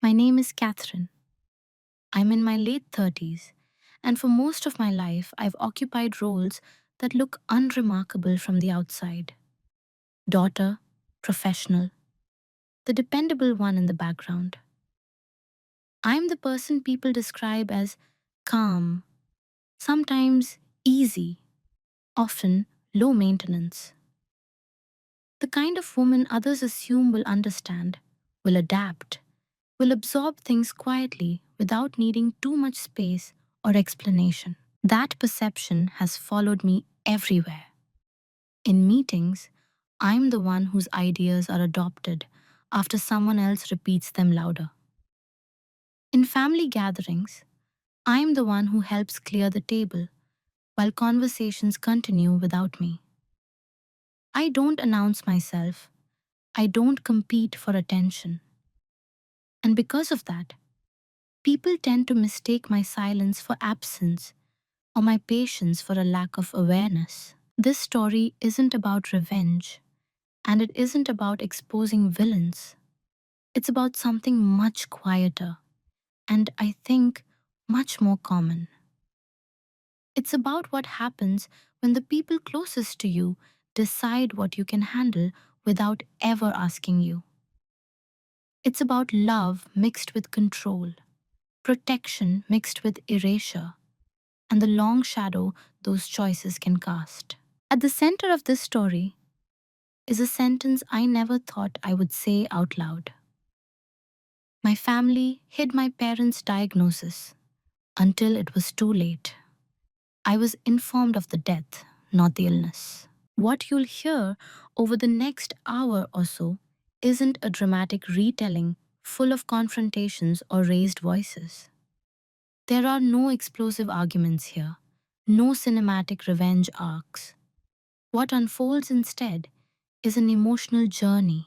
My name is Catherine. I'm in my late 30s, and for most of my life, I've occupied roles that look unremarkable from the outside: daughter, professional, the dependable one in the background. I'm the person people describe as calm, sometimes easy, often low maintenance. The kind of woman others assume will understand, will adapt, will absorb things quietly without needing too much space or explanation. That perception has followed me everywhere. In meetings, I'm the one whose ideas are adopted after someone else repeats them louder. In family gatherings, I'm the one who helps clear the table while conversations continue without me. I don't announce myself, I don't compete for attention. And because of that, people tend to mistake my silence for absence or my patience for a lack of awareness. This story isn't about revenge, and it isn't about exposing villains. It's about something much quieter, and I think much more common. It's about what happens when the people closest to you decide what you can handle without ever asking you. It's about love mixed with control, protection mixed with erasure, and the long shadow those choices can cast. At the center of this story is a sentence I never thought I would say out loud. My family hid my parents' diagnosis until it was too late. I was informed of the death, not the illness. What you'll hear over the next hour or so isn't a dramatic retelling full of confrontations or raised voices. There are no explosive arguments here, no cinematic revenge arcs. What unfolds instead is an emotional journey,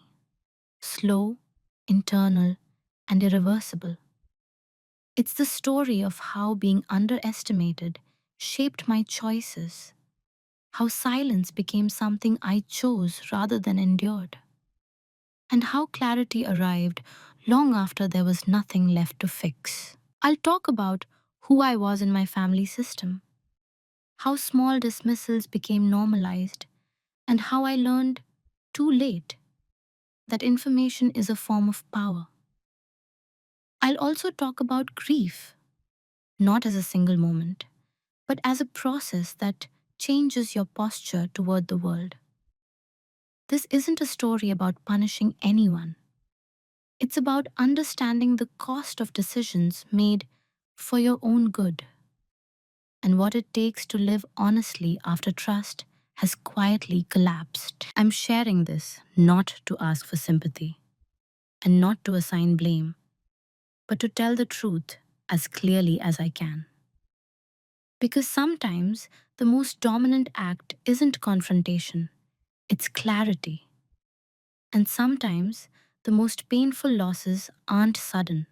slow, internal, and irreversible. It's the story of how being underestimated shaped my choices, how silence became something I chose rather than endured, and how clarity arrived long after there was nothing left to fix. I'll talk about who I was in my family system, how small dismissals became normalized, and how I learned too late that information is a form of power. I'll also talk about grief, not as a single moment, but as a process that changes your posture toward the world. This isn't a story about punishing anyone. It's about understanding the cost of decisions made for your own good and what it takes to live honestly after trust has quietly collapsed. I'm sharing this not to ask for sympathy and not to assign blame, but to tell the truth as clearly as I can. Because sometimes the most dominant act isn't confrontation, it's clarity. And sometimes the most painful losses aren't sudden.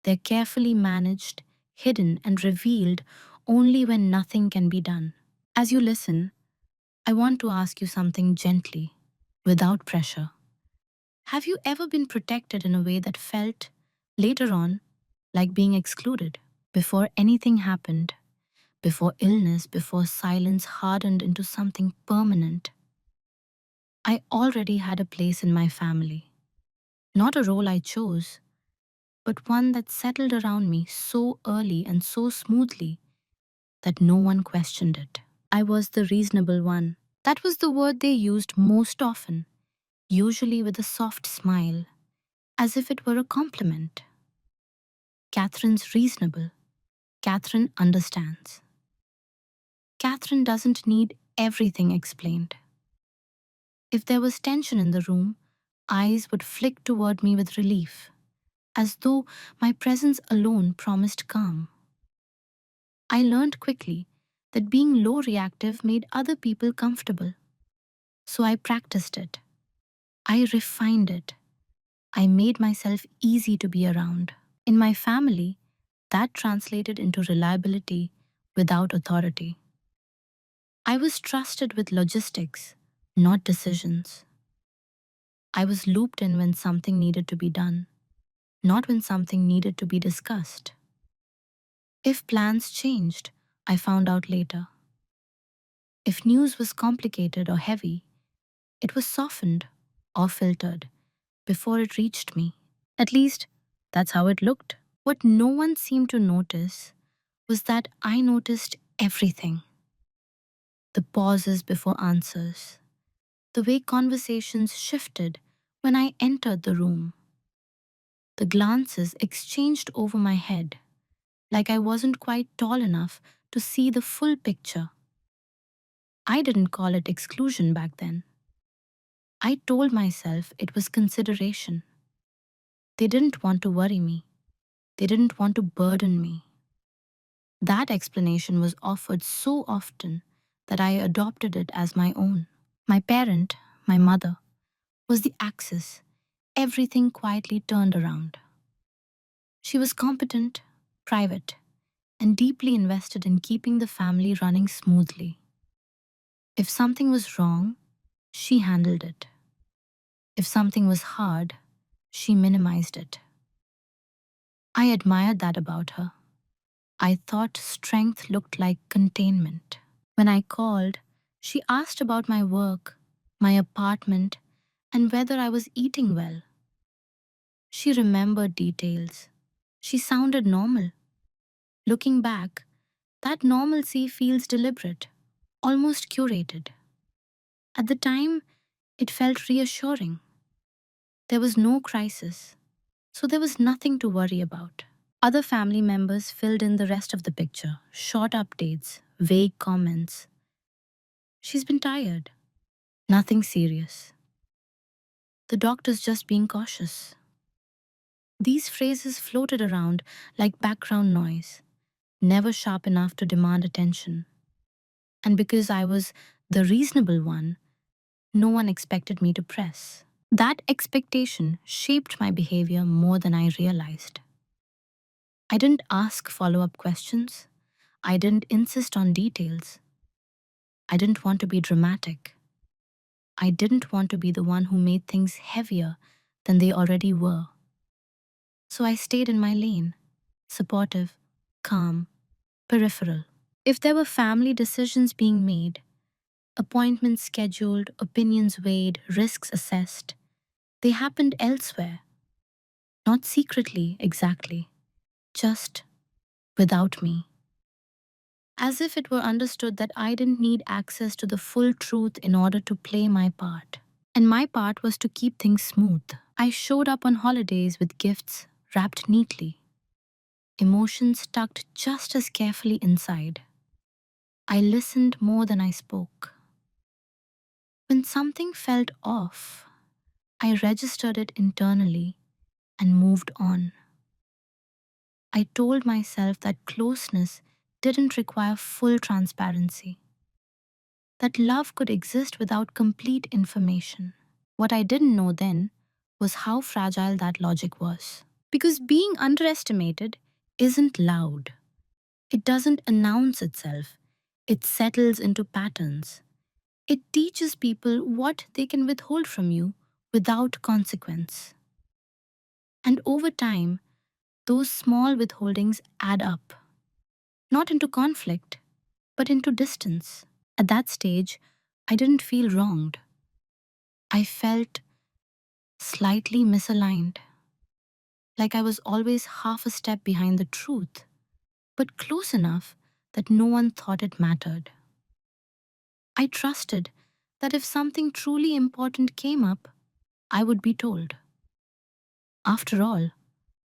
They're carefully managed, hidden, and revealed only when nothing can be done. As you listen, I want to ask you something gently, without pressure. Have you ever been protected in a way that felt, later on, like being excluded? Before anything happened, before illness, before silence hardened into something permanent, I already had a place in my family. Not a role I chose, but one that settled around me so early and so smoothly that no one questioned it. I was the reasonable one. That was the word they used most often, usually with a soft smile, as if it were a compliment. Catherine's reasonable. Catherine understands. Catherine doesn't need everything explained. If there was tension in the room, eyes would flick toward me with relief, as though my presence alone promised calm. I learned quickly that being low reactive made other people comfortable. So I practiced it. I refined it. I made myself easy to be around. In my family, that translated into reliability without authority. I was trusted with logistics, not decisions. I was looped in when something needed to be done, not when something needed to be discussed. If plans changed, I found out later. If news was complicated or heavy, it was softened or filtered before it reached me. At least, that's how it looked. What no one seemed to notice was that I noticed everything: the pauses before answers, the way conversations shifted when I entered the room, the glances exchanged over my head, like I wasn't quite tall enough to see the full picture. I didn't call it exclusion back then. I told myself it was consideration. They didn't want to worry me. They didn't want to burden me. That explanation was offered so often that I adopted it as my own. My parent, my mother, was the axis everything quietly turned around. She was competent, private, and deeply invested in keeping the family running smoothly. If something was wrong, she handled it. If something was hard, she minimized it. I admired that about her. I thought strength looked like containment. When I called, she asked about my work, my apartment, and whether I was eating well. She remembered details. She sounded normal. Looking back, that normalcy feels deliberate, almost curated. At the time, it felt reassuring. There was no crisis, so there was nothing to worry about. Other family members filled in the rest of the picture: short updates, vague comments. She's been tired. Nothing serious. The doctor's just being cautious. These phrases floated around like background noise, never sharp enough to demand attention. And because I was the reasonable one, no one expected me to press. That expectation shaped my behavior more than I realized. I didn't ask follow up questions. I didn't insist on details. I didn't want to be dramatic. I didn't want to be the one who made things heavier than they already were. So I stayed in my lane, supportive, calm, peripheral. If there were family decisions being made, appointments scheduled, opinions weighed, risks assessed, they happened elsewhere. Not secretly, exactly, just without me. As if it were understood that I didn't need access to the full truth in order to play my part. And my part was to keep things smooth. I showed up on holidays with gifts wrapped neatly, emotions tucked just as carefully inside. I listened more than I spoke. When something felt off, I registered it internally and moved on. I told myself that closeness didn't require full transparency, that love could exist without complete information. What I didn't know then was how fragile that logic was. Because being underestimated isn't loud. It doesn't announce itself. It settles into patterns. It teaches people what they can withhold from you without consequence. And over time, those small withholdings add up, not into conflict, but into distance. At that stage, I didn't feel wronged. I felt slightly misaligned, like I was always half a step behind the truth, but close enough that no one thought it mattered. I trusted that if something truly important came up, I would be told. After all,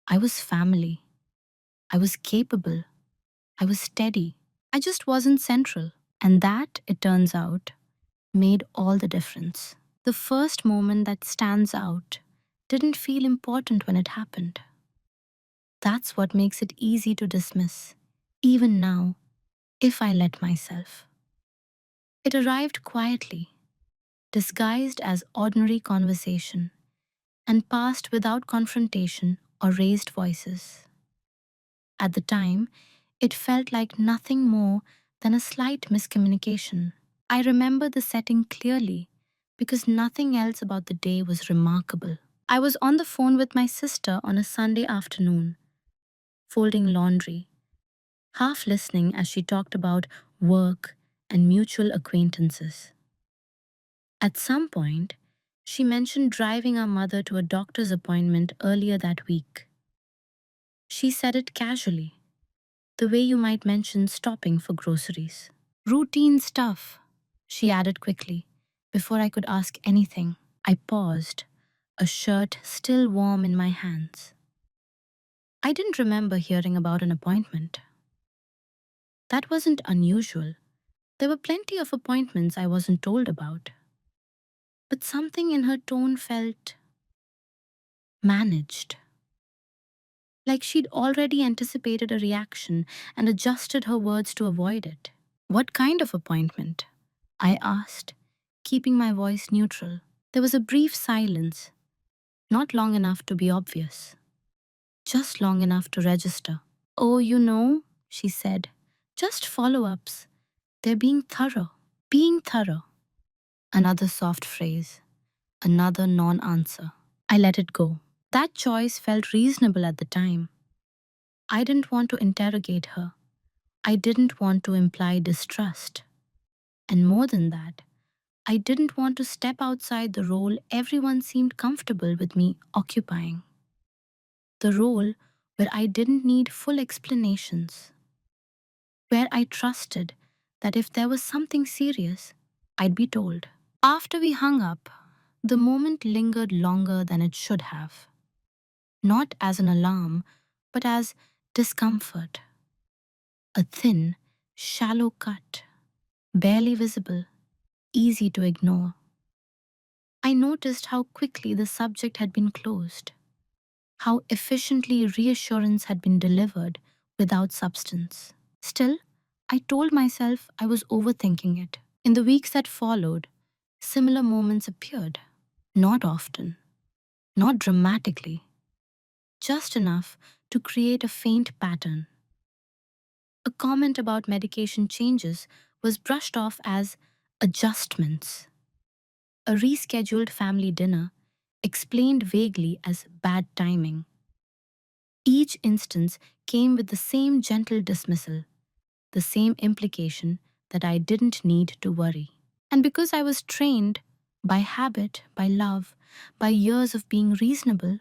I was family. I was capable. I was steady. I just wasn't central. And that, it turns out, made all the difference. The first moment that stands out didn't feel important when it happened. That's what makes it easy to dismiss, even now, if I let myself. It arrived quietly, disguised as ordinary conversation, and passed without confrontation or raised voices. At the time, it felt like nothing more than a slight miscommunication. I remember the setting clearly because nothing else about the day was remarkable. I was on the phone with my sister on a Sunday afternoon, folding laundry, half listening as she talked about work and mutual acquaintances. At some point, she mentioned driving our mother to a doctor's appointment earlier that week. She said it casually, the way you might mention stopping for groceries. Routine stuff, she added quickly. Before I could ask anything, I paused, a shirt still warm in my hands. I didn't remember hearing about an appointment. That wasn't unusual. There were plenty of appointments I wasn't told about. But something in her tone felt managed, like she'd already anticipated a reaction and adjusted her words to avoid it. What kind of appointment? I asked, keeping my voice neutral. There was a brief silence, not long enough to be obvious, just long enough to register. Oh, she said, just follow ups. They're being thorough. Being thorough. Another soft phrase, another non answer. I let it go. That choice felt reasonable at the time. I didn't want to interrogate her. I didn't want to imply distrust. And more than that, I didn't want to step outside the role everyone seemed comfortable with me occupying. The role where I didn't need full explanations, where I trusted that if there was something serious, I'd be told. After we hung up, the moment lingered longer than it should have. Not as an alarm, but as discomfort. A thin, shallow cut, barely visible, easy to ignore. I noticed how quickly the subject had been closed, how efficiently reassurance had been delivered without substance. Still, I told myself I was overthinking it. In the weeks that followed, similar moments appeared. Not often, not dramatically, just enough to create a faint pattern. A comment about medication changes was brushed off as adjustments. A rescheduled family dinner explained vaguely as bad timing. Each instance came with the same gentle dismissal, the same implication that I didn't need to worry. And because I was trained, by habit, by love, by years of being reasonable,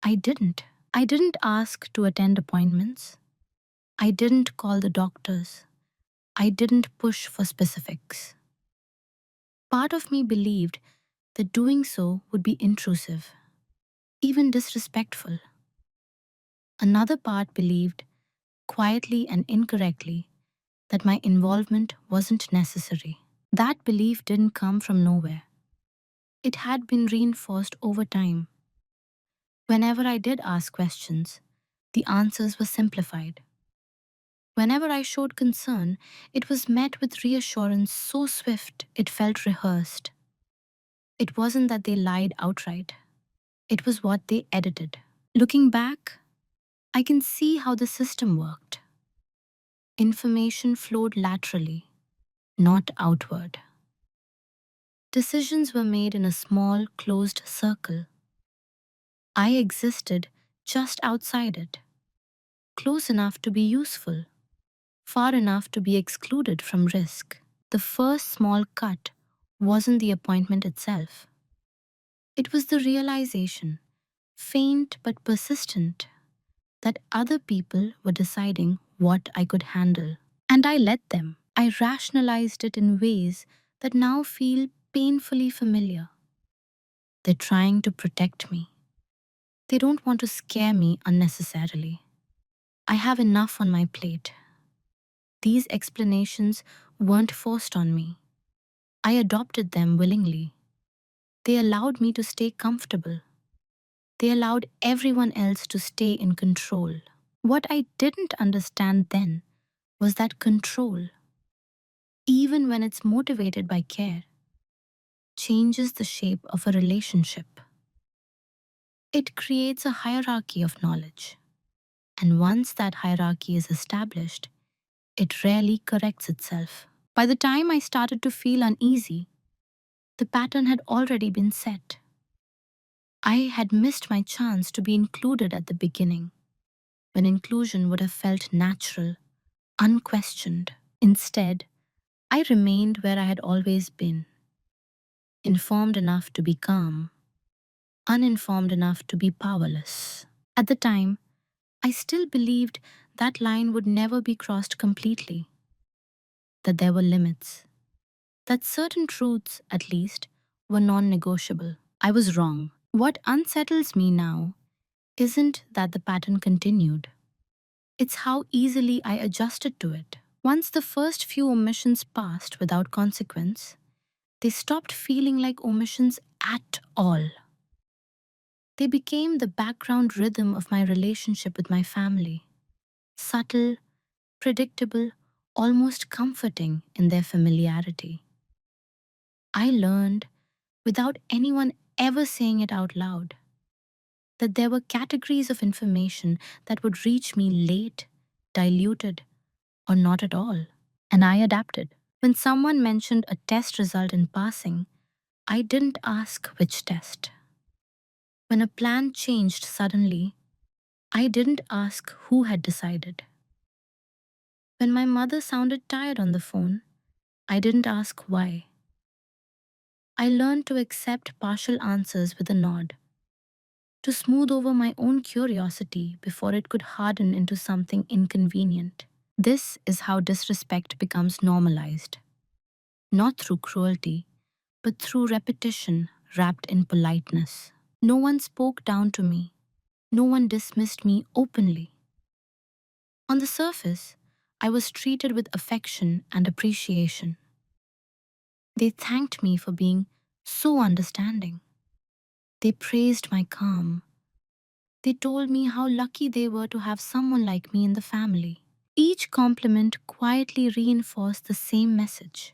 I didn't. I didn't ask to attend appointments. I didn't call the doctors. I didn't push for specifics. Part of me believed that doing so would be intrusive, even disrespectful. Another part believed, quietly and incorrectly, that my involvement wasn't necessary. That belief didn't come from nowhere. It had been reinforced over time. Whenever I did ask questions, the answers were simplified. Whenever I showed concern, it was met with reassurance so swift it felt rehearsed. It wasn't that they lied outright, it was what they edited. Looking back, I can see how the system worked. Information flowed laterally, not outward. Decisions were made in a small, closed circle. I existed just outside it, close enough to be useful, far enough to be excluded from risk. The first small cut wasn't the appointment itself. It was the realization, faint but persistent, that other people were deciding what I could handle. And I let them. I rationalized it in ways that now feel painfully familiar. They're trying to protect me. They don't want to scare me unnecessarily. I have enough on my plate. These explanations weren't forced on me. I adopted them willingly. They allowed me to stay comfortable. They allowed everyone else to stay in control. What I didn't understand then was that control, even when it's motivated by care, changes the shape of a relationship. It creates a hierarchy of knowledge. And once that hierarchy is established, it rarely corrects itself. By the time I started to feel uneasy, the pattern had already been set. I had missed my chance to be included at the beginning, when inclusion would have felt natural, unquestioned. Instead, I remained where I had always been, informed enough to be calm, uninformed enough to be powerless. At the time, I still believed that line would never be crossed completely, that there were limits, that certain truths, at least, were non negotiable. I was wrong. What unsettles me now isn't that the pattern continued, it's how easily I adjusted to it. Once the first few omissions passed without consequence, they stopped feeling like omissions at all. They became the background rhythm of my relationship with my family, subtle, predictable, almost comforting in their familiarity. I learned, without anyone ever saying it out loud, that there were categories of information that would reach me late, diluted, or not at all. And I adapted. When someone mentioned a test result in passing, I didn't ask which test. When a plan changed suddenly, I didn't ask who had decided. When my mother sounded tired on the phone, I didn't ask why. I learned to accept partial answers with a nod, to smooth over my own curiosity before it could harden into something inconvenient. This is how disrespect becomes normalized, not through cruelty, but through repetition wrapped in politeness. No one spoke down to me. No one dismissed me openly. On the surface, I was treated with affection and appreciation. They thanked me for being so understanding. They praised my calm. They told me how lucky they were to have someone like me in the family. Each compliment quietly reinforced the same message.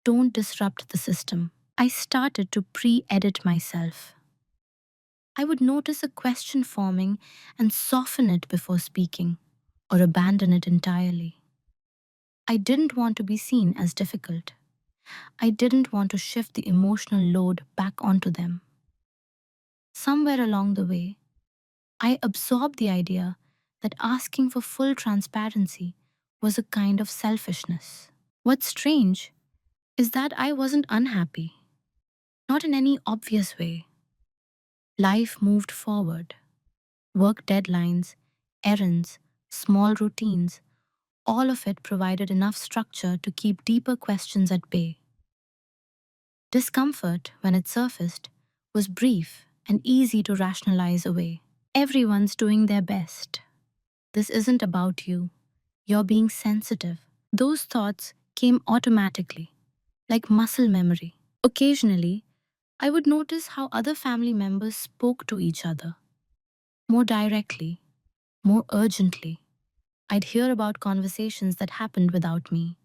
Don't disrupt the system. I started to pre-edit myself. I would notice a question forming and soften it before speaking, or abandon it entirely. I didn't want to be seen as difficult. I didn't want to shift the emotional load back onto them. Somewhere along the way, I absorbed the idea that asking for full transparency was a kind of selfishness. What's strange is that I wasn't unhappy, not in any obvious way. Life moved forward. Work deadlines, errands, small routines, all of it provided enough structure to keep deeper questions at bay. Discomfort, when it surfaced, was brief and easy to rationalize away. Everyone's doing their best. This isn't about you. You're being sensitive. Those thoughts came automatically, like muscle memory. Occasionally, I would notice how other family members spoke to each other, more directly, more urgently. I'd hear about conversations that happened without me,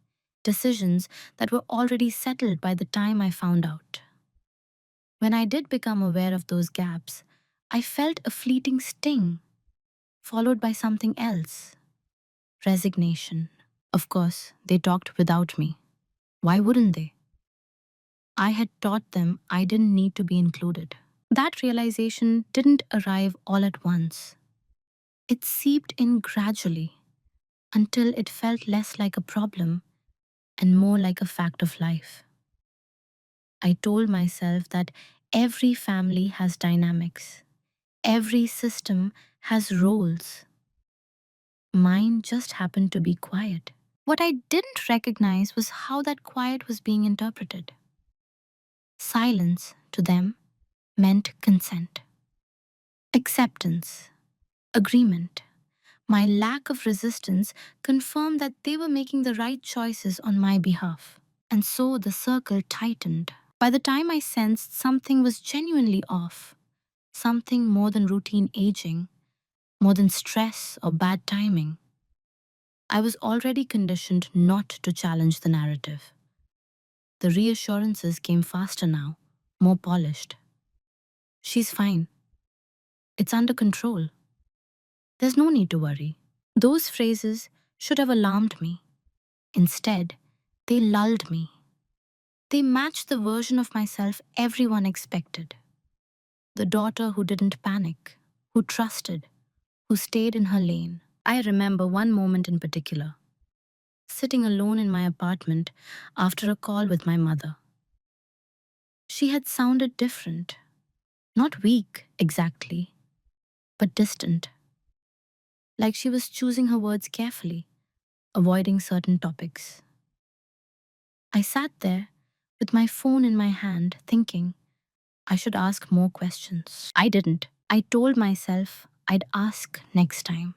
decisions that were already settled by the time I found out. When I did become aware of those gaps, I felt a fleeting sting, followed by something else: resignation. Of course, they talked without me. Why wouldn't they? I had taught them I didn't need to be included. That realization didn't arrive all at once. It seeped in gradually until it felt less like a problem and more like a fact of life. I told myself that every family has dynamics, every system has roles. Mine just happened to be quiet. What I didn't recognize was how that quiet was being interpreted. Silence, to them, meant consent, acceptance, agreement. My lack of resistance confirmed that they were making the right choices on my behalf. And so the circle tightened. By the time I sensed something was genuinely off, something more than routine aging, more than stress or bad timing, I was already conditioned not to challenge the narrative. The reassurances came faster now, more polished. She's fine. It's under control. There's no need to worry. Those phrases should have alarmed me. Instead, they lulled me. They matched the version of myself everyone expected. the daughter who didn't panic, who trusted, who stayed in her lane. I remember one moment in particular, sitting alone in my apartment after a call with my mother. She had sounded different, not weak exactly, but distant, like she was choosing her words carefully, avoiding certain topics. I sat there with my phone in my hand, thinking I should ask more questions. I didn't. I told myself I'd ask next time,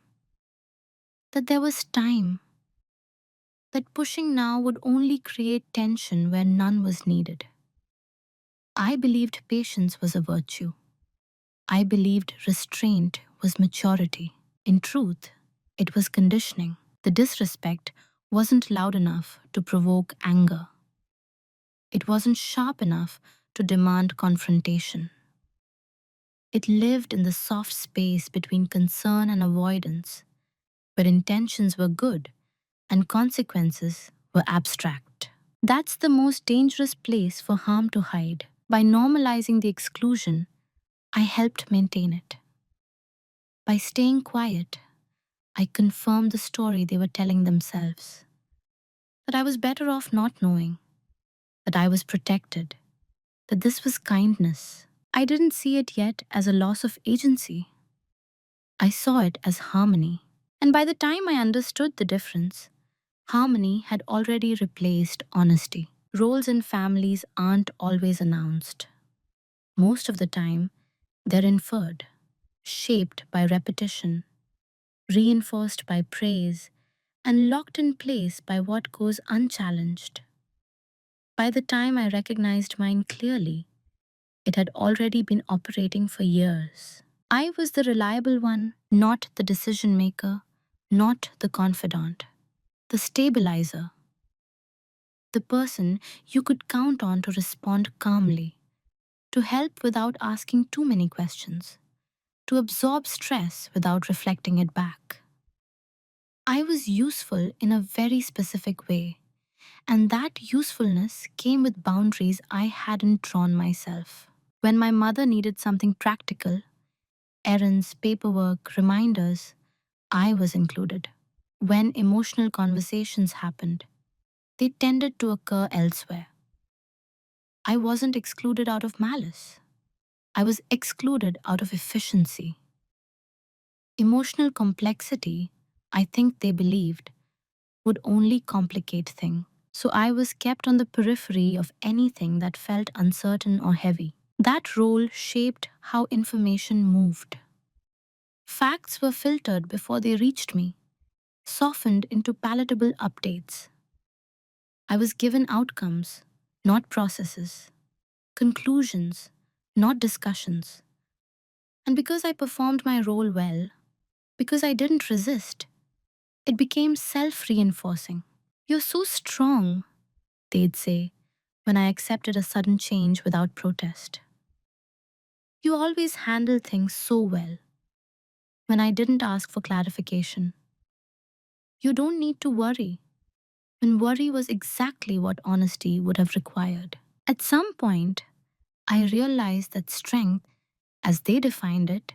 that there was time, that pushing now would only create tension where none was needed. I believed patience was a virtue. I believed restraint was maturity. In truth, it was conditioning. The disrespect wasn't loud enough to provoke anger. It wasn't sharp enough to demand confrontation. It lived in the soft space between concern and avoidance, where intentions were good and consequences were abstract. That's the most dangerous place for harm to hide. By normalizing the exclusion, I helped maintain it. By staying quiet, I confirmed the story they were telling themselves. That I was better off not knowing, that I was protected, that this was kindness. I didn't see it yet as a loss of agency. I saw it as harmony. And by the time I understood the difference, harmony had already replaced honesty. Roles in families aren't always announced. Most of the time, they're inferred, shaped by repetition, reinforced by praise, and locked in place by what goes unchallenged. By the time I recognized mine clearly, it had already been operating for years. I was the reliable one, not the decision maker, not the confidant, the stabilizer, the person you could count on to respond calmly, to help without asking too many questions, to absorb stress without reflecting it back. I was useful in a very specific way, and that usefulness came with boundaries I hadn't drawn myself. When my mother needed something practical, errands, paperwork, reminders, I was included. When emotional conversations happened, they tended to occur elsewhere. I wasn't excluded out of malice. I was excluded out of efficiency. Emotional complexity, I think they believed, would only complicate things. So I was kept on the periphery of anything that felt uncertain or heavy. That role shaped how information moved. Facts were filtered before they reached me, softened into palatable updates. I was given outcomes, not processes, conclusions, not discussions. And because I performed my role well, because I didn't resist, it became self reinforcing. You're so strong, they'd say, when I accepted a sudden change without protest. You always handle things so well, when I didn't ask for clarification. You don't need to worry, when worry was exactly what honesty would have required. At some point, I realized that strength, as they defined it,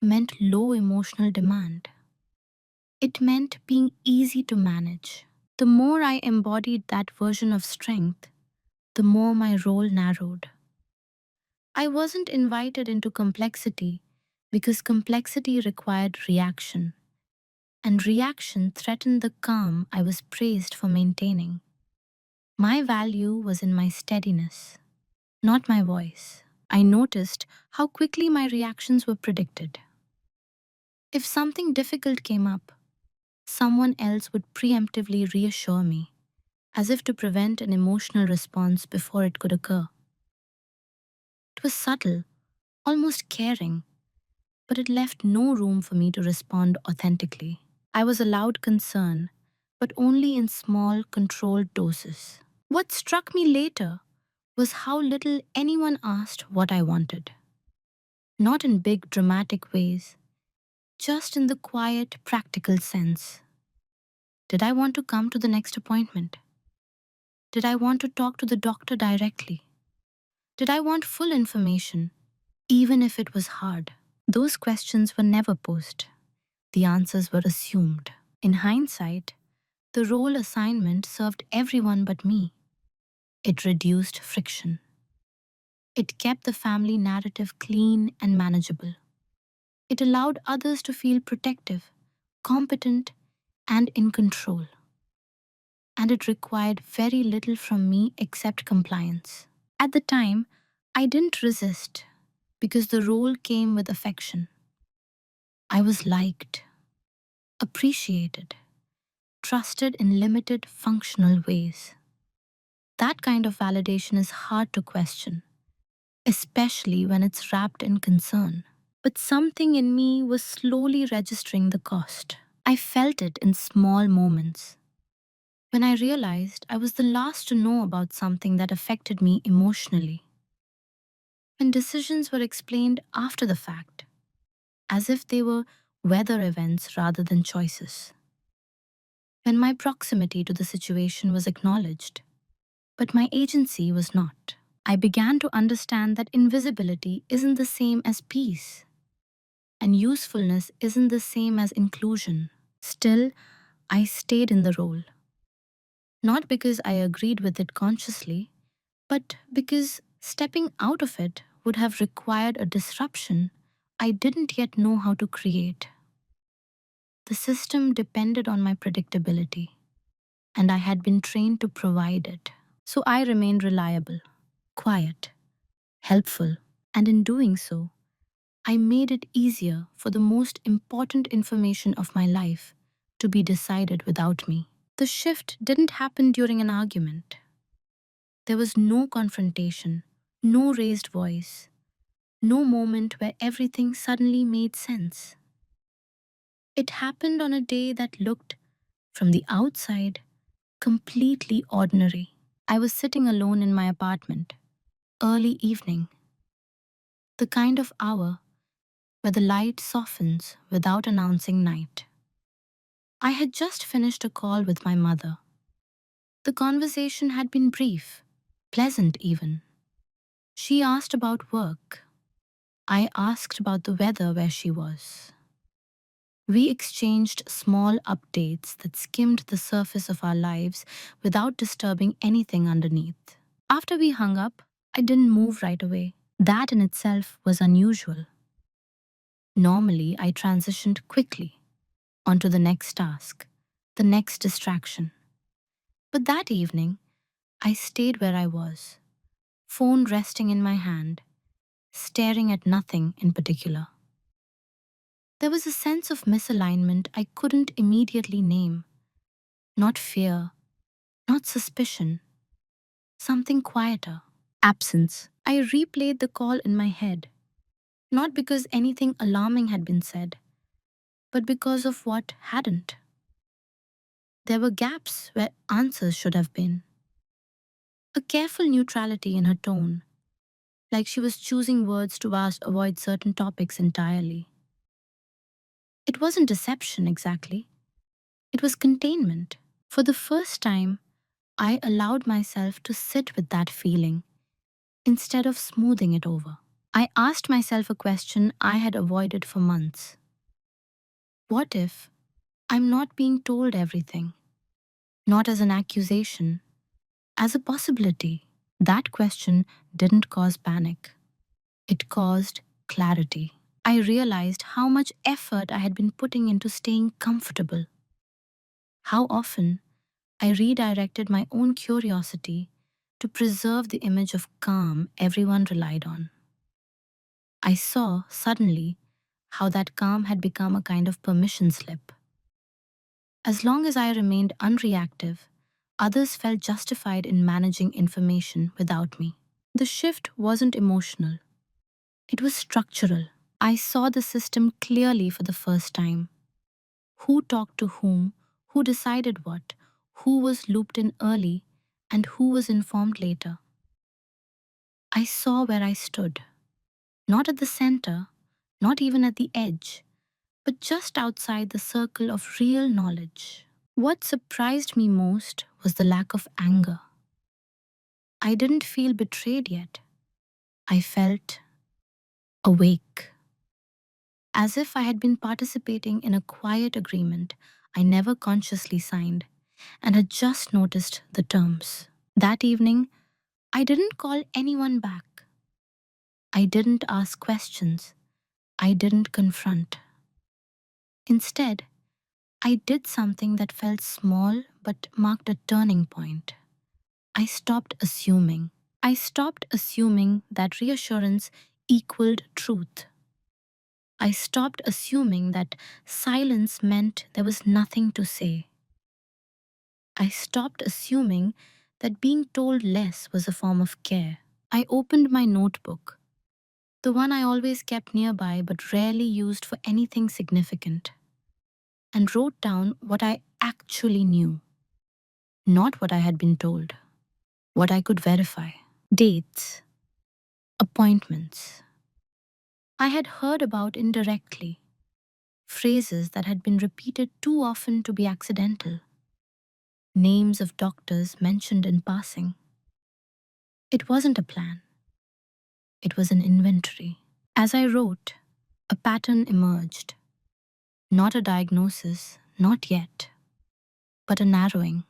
meant low emotional demand. It meant being easy to manage. The more I embodied that version of strength, the more my role narrowed. I wasn't invited into complexity because complexity required reaction, and reaction threatened the calm I was praised for maintaining. My value was in my steadiness, not my voice. I noticed how quickly my reactions were predicted. If something difficult came up, someone else would preemptively reassure me, as if to prevent an emotional response before it could occur. It was subtle, almost caring, but it left no room for me to respond authentically. I was allowed concern, but only in small, controlled doses. What struck me later was how little anyone asked what I wanted. Not in big, dramatic ways, just in the quiet, practical sense. Did I want to come to the next appointment? Did I want to talk to the doctor directly? Did I want full information? even if it was hard. Those questions were never posed. The answers were assumed. In hindsight, the role assignment served everyone but me. It reduced friction. It kept the family narrative clean and manageable. It allowed others to feel protective, competent, and in control. And it required very little from me except compliance. At the time, I didn't resist because the role came with affection. I was liked, appreciated, trusted in limited functional ways. That kind of validation is hard to question, especially when it's wrapped in concern. But something in me was slowly registering the cost. I felt it in small moments. When I realized I was the last to know about something that affected me emotionally. When decisions were explained after the fact, as if they were weather events rather than choices. When my proximity to the situation was acknowledged, but my agency was not. I began to understand that invisibility isn't the same as peace, and usefulness isn't the same as inclusion. Still, I stayed in the role, not because I agreed with it consciously, but because stepping out of it would have required a disruption I didn't yet know how to create. The system depended on my predictability, and I had been trained to provide it. So I remained reliable, quiet, helpful, and in doing so, I made it easier for the most important information of my life to be decided without me. The shift didn't happen during an argument. There was no confrontation, no raised voice, no moment where everything suddenly made sense. It happened on a day that looked, from the outside, completely ordinary. I was sitting alone in my apartment, early evening, the kind of hour where the light softens without announcing night. I had just finished a call with my mother. The conversation had been brief, pleasant even. She asked about work. I asked about the weather where she was. We exchanged small updates that skimmed the surface of our lives without disturbing anything underneath. After we hung up, I didn't move right away. That in itself was unusual. Normally, I transitioned quickly onto the next task, the next distraction. But that evening, I stayed where I was, phone resting in my hand, staring at nothing in particular. There was a sense of misalignment I couldn't immediately name. Not fear, not suspicion, something quieter. Absence. I replayed the call in my head, not because anything alarming had been said, but because of what hadn't. There were gaps where answers should have been. A careful neutrality in her tone, like she was choosing words to avoid certain topics entirely. It wasn't deception exactly, it was containment. For the first time, I allowed myself to sit with that feeling instead of smoothing it over. I asked myself a question I had avoided for months. What if I'm not being told everything? Not as an accusation, as a possibility. That question didn't cause panic. It caused clarity. I realized how much effort I had been putting into staying comfortable. How often I redirected my own curiosity to preserve the image of calm everyone relied on. I saw, suddenly, how that calm had become a kind of permission slip. As long as I remained unreactive, others felt justified in managing information without me. The shift wasn't emotional, it was structural. I saw the system clearly for the first time. Who talked to who decided what, who was looped in early, and who was informed later. I saw where I stood, not at the center, not even at the edge, but just outside the circle of real knowledge. What surprised me most was the lack of anger. I didn't feel betrayed yet. I felt awake, as if I had been participating in a quiet agreement I never consciously signed and had just noticed the terms. That evening, I didn't call anyone back. I didn't ask questions. I didn't confront. Instead, I did something that felt small but marked a turning point. I stopped assuming. I stopped assuming that reassurance equaled truth. I stopped assuming that silence meant there was nothing to say. I stopped assuming that being told less was a form of care. I opened my notebook, the one I always kept nearby but rarely used for anything significant, and wrote down what I actually knew, not what I had been told, what I could verify. Dates, appointments. I had heard about indirectly, phrases that had been repeated too often to be accidental, names of doctors mentioned in passing. It wasn't a plan, it was an inventory. As I wrote, a pattern emerged. Not a diagnosis, not yet, but a narrowing.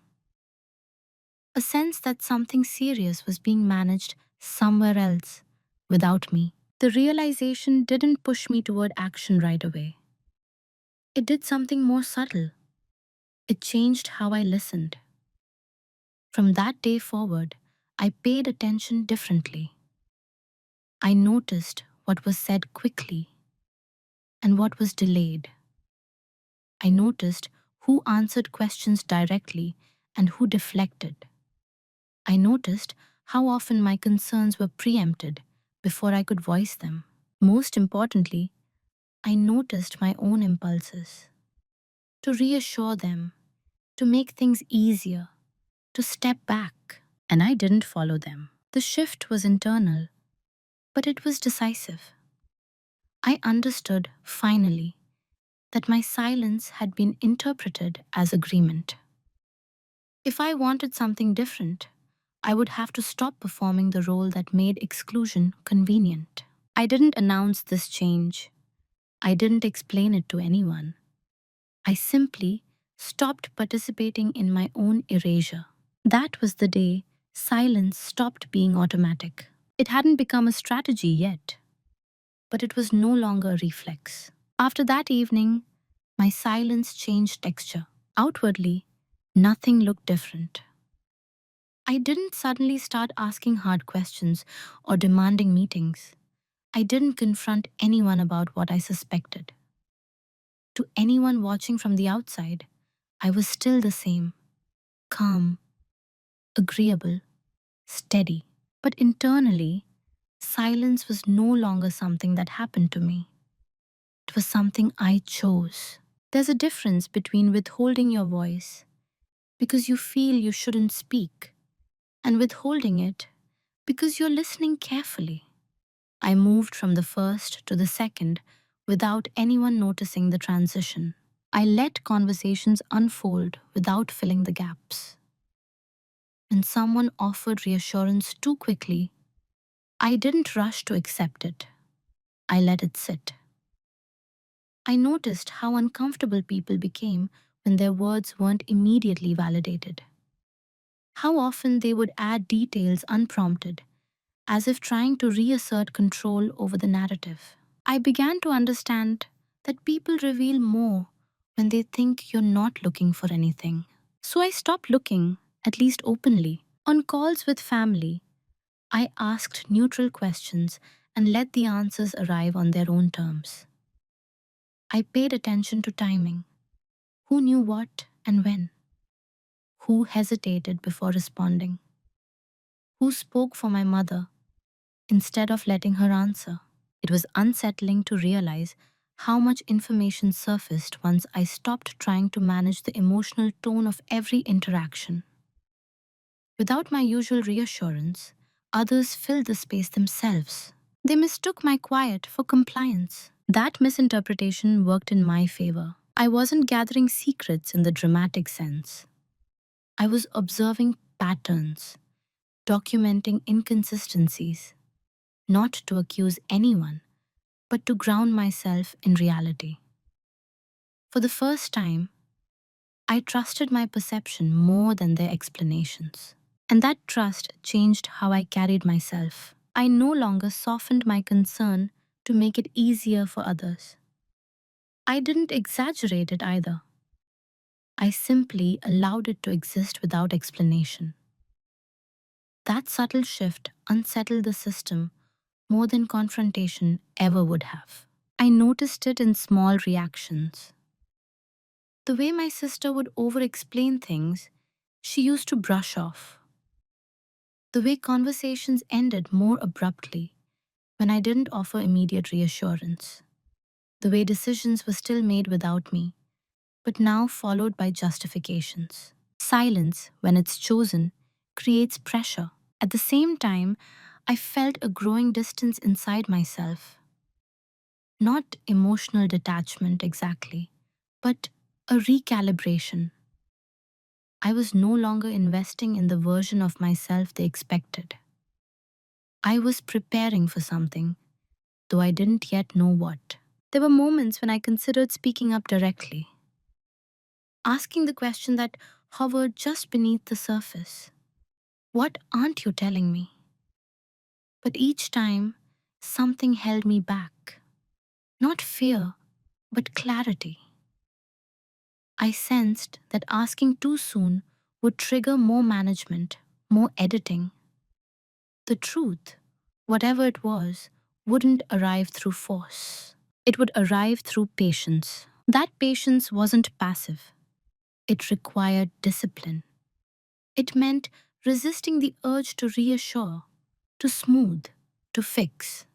A sense that something serious was being managed somewhere else, without me. The realization didn't push me toward action right away. It did something more subtle. It changed how I listened. From that day forward, I paid attention differently. I noticed what was said quickly and what was delayed. I noticed who answered questions directly and who deflected. I noticed how often my concerns were preempted before I could voice them. Most importantly, I noticed my own impulses to reassure them, to make things easier, to step back, and I didn't follow them. The shift was internal, but it was decisive. I understood, finally, that my silence had been interpreted as agreement. If I wanted something different, I would have to stop performing the role that made exclusion convenient. I didn't announce this change. I didn't explain it to anyone. I simply stopped participating in my own erasure. That was the day silence stopped being automatic. It hadn't become a strategy yet, but it was no longer a reflex. After that evening, my silence changed texture. Outwardly, nothing looked different. I didn't suddenly start asking hard questions or demanding meetings. I didn't confront anyone about what I suspected. To anyone watching from the outside, I was still the same, calm, agreeable, steady. But internally, silence was no longer something that happened to me. It was something I chose. There's a difference between withholding your voice because you feel you shouldn't speak and withholding it because you're listening carefully. I moved from the first to the second without anyone noticing the transition. I let conversations unfold without filling the gaps. When someone offered reassurance too quickly, I didn't rush to accept it. I let it sit. I noticed how uncomfortable people became when their words weren't immediately validated. How often they would add details unprompted, as if trying to reassert control over the narrative. I began to understand that people reveal more when they think you're not looking for anything. So I stopped looking, at least openly. On calls with family, I asked neutral questions and let the answers arrive on their own terms. I paid attention to timing. Who knew what and when? Who hesitated before responding? Who spoke for my mother instead of letting her answer? It was unsettling to realize how much information surfaced once I stopped trying to manage the emotional tone of every interaction. Without my usual reassurance, others filled the space themselves. They mistook my quiet for compliance. That misinterpretation worked in my favor. I wasn't gathering secrets in the dramatic sense. I was observing patterns, documenting inconsistencies, not to accuse anyone, but to ground myself in reality. For the first time, I trusted my perception more than their explanations. And that trust changed how I carried myself. I no longer softened my concern to make it easier for others. I didn't exaggerate it either. I simply allowed it to exist without explanation. That subtle shift unsettled the system more than confrontation ever would have. I noticed it in small reactions. The way my sister would over explain things she used to brush off. The way conversations ended more abruptly when I didn't offer immediate reassurance. The way decisions were still made without me, but now followed by justifications. Silence, when it's chosen, creates pressure. At the same time, I felt a growing distance inside myself. Not emotional detachment exactly, but a recalibration. I was no longer investing in the version of myself they expected. I was preparing for something, though I didn't yet know what. There were moments when I considered speaking up directly, asking the question that hovered just beneath the surface. What aren't you telling me? But each time, something held me back. Not fear, but clarity. I sensed that asking too soon would trigger more management, more editing. The truth, whatever it was, wouldn't arrive through force. It would arrive through patience. That patience wasn't passive. It required discipline. It meant resisting the urge to reassure, to smooth, to fix.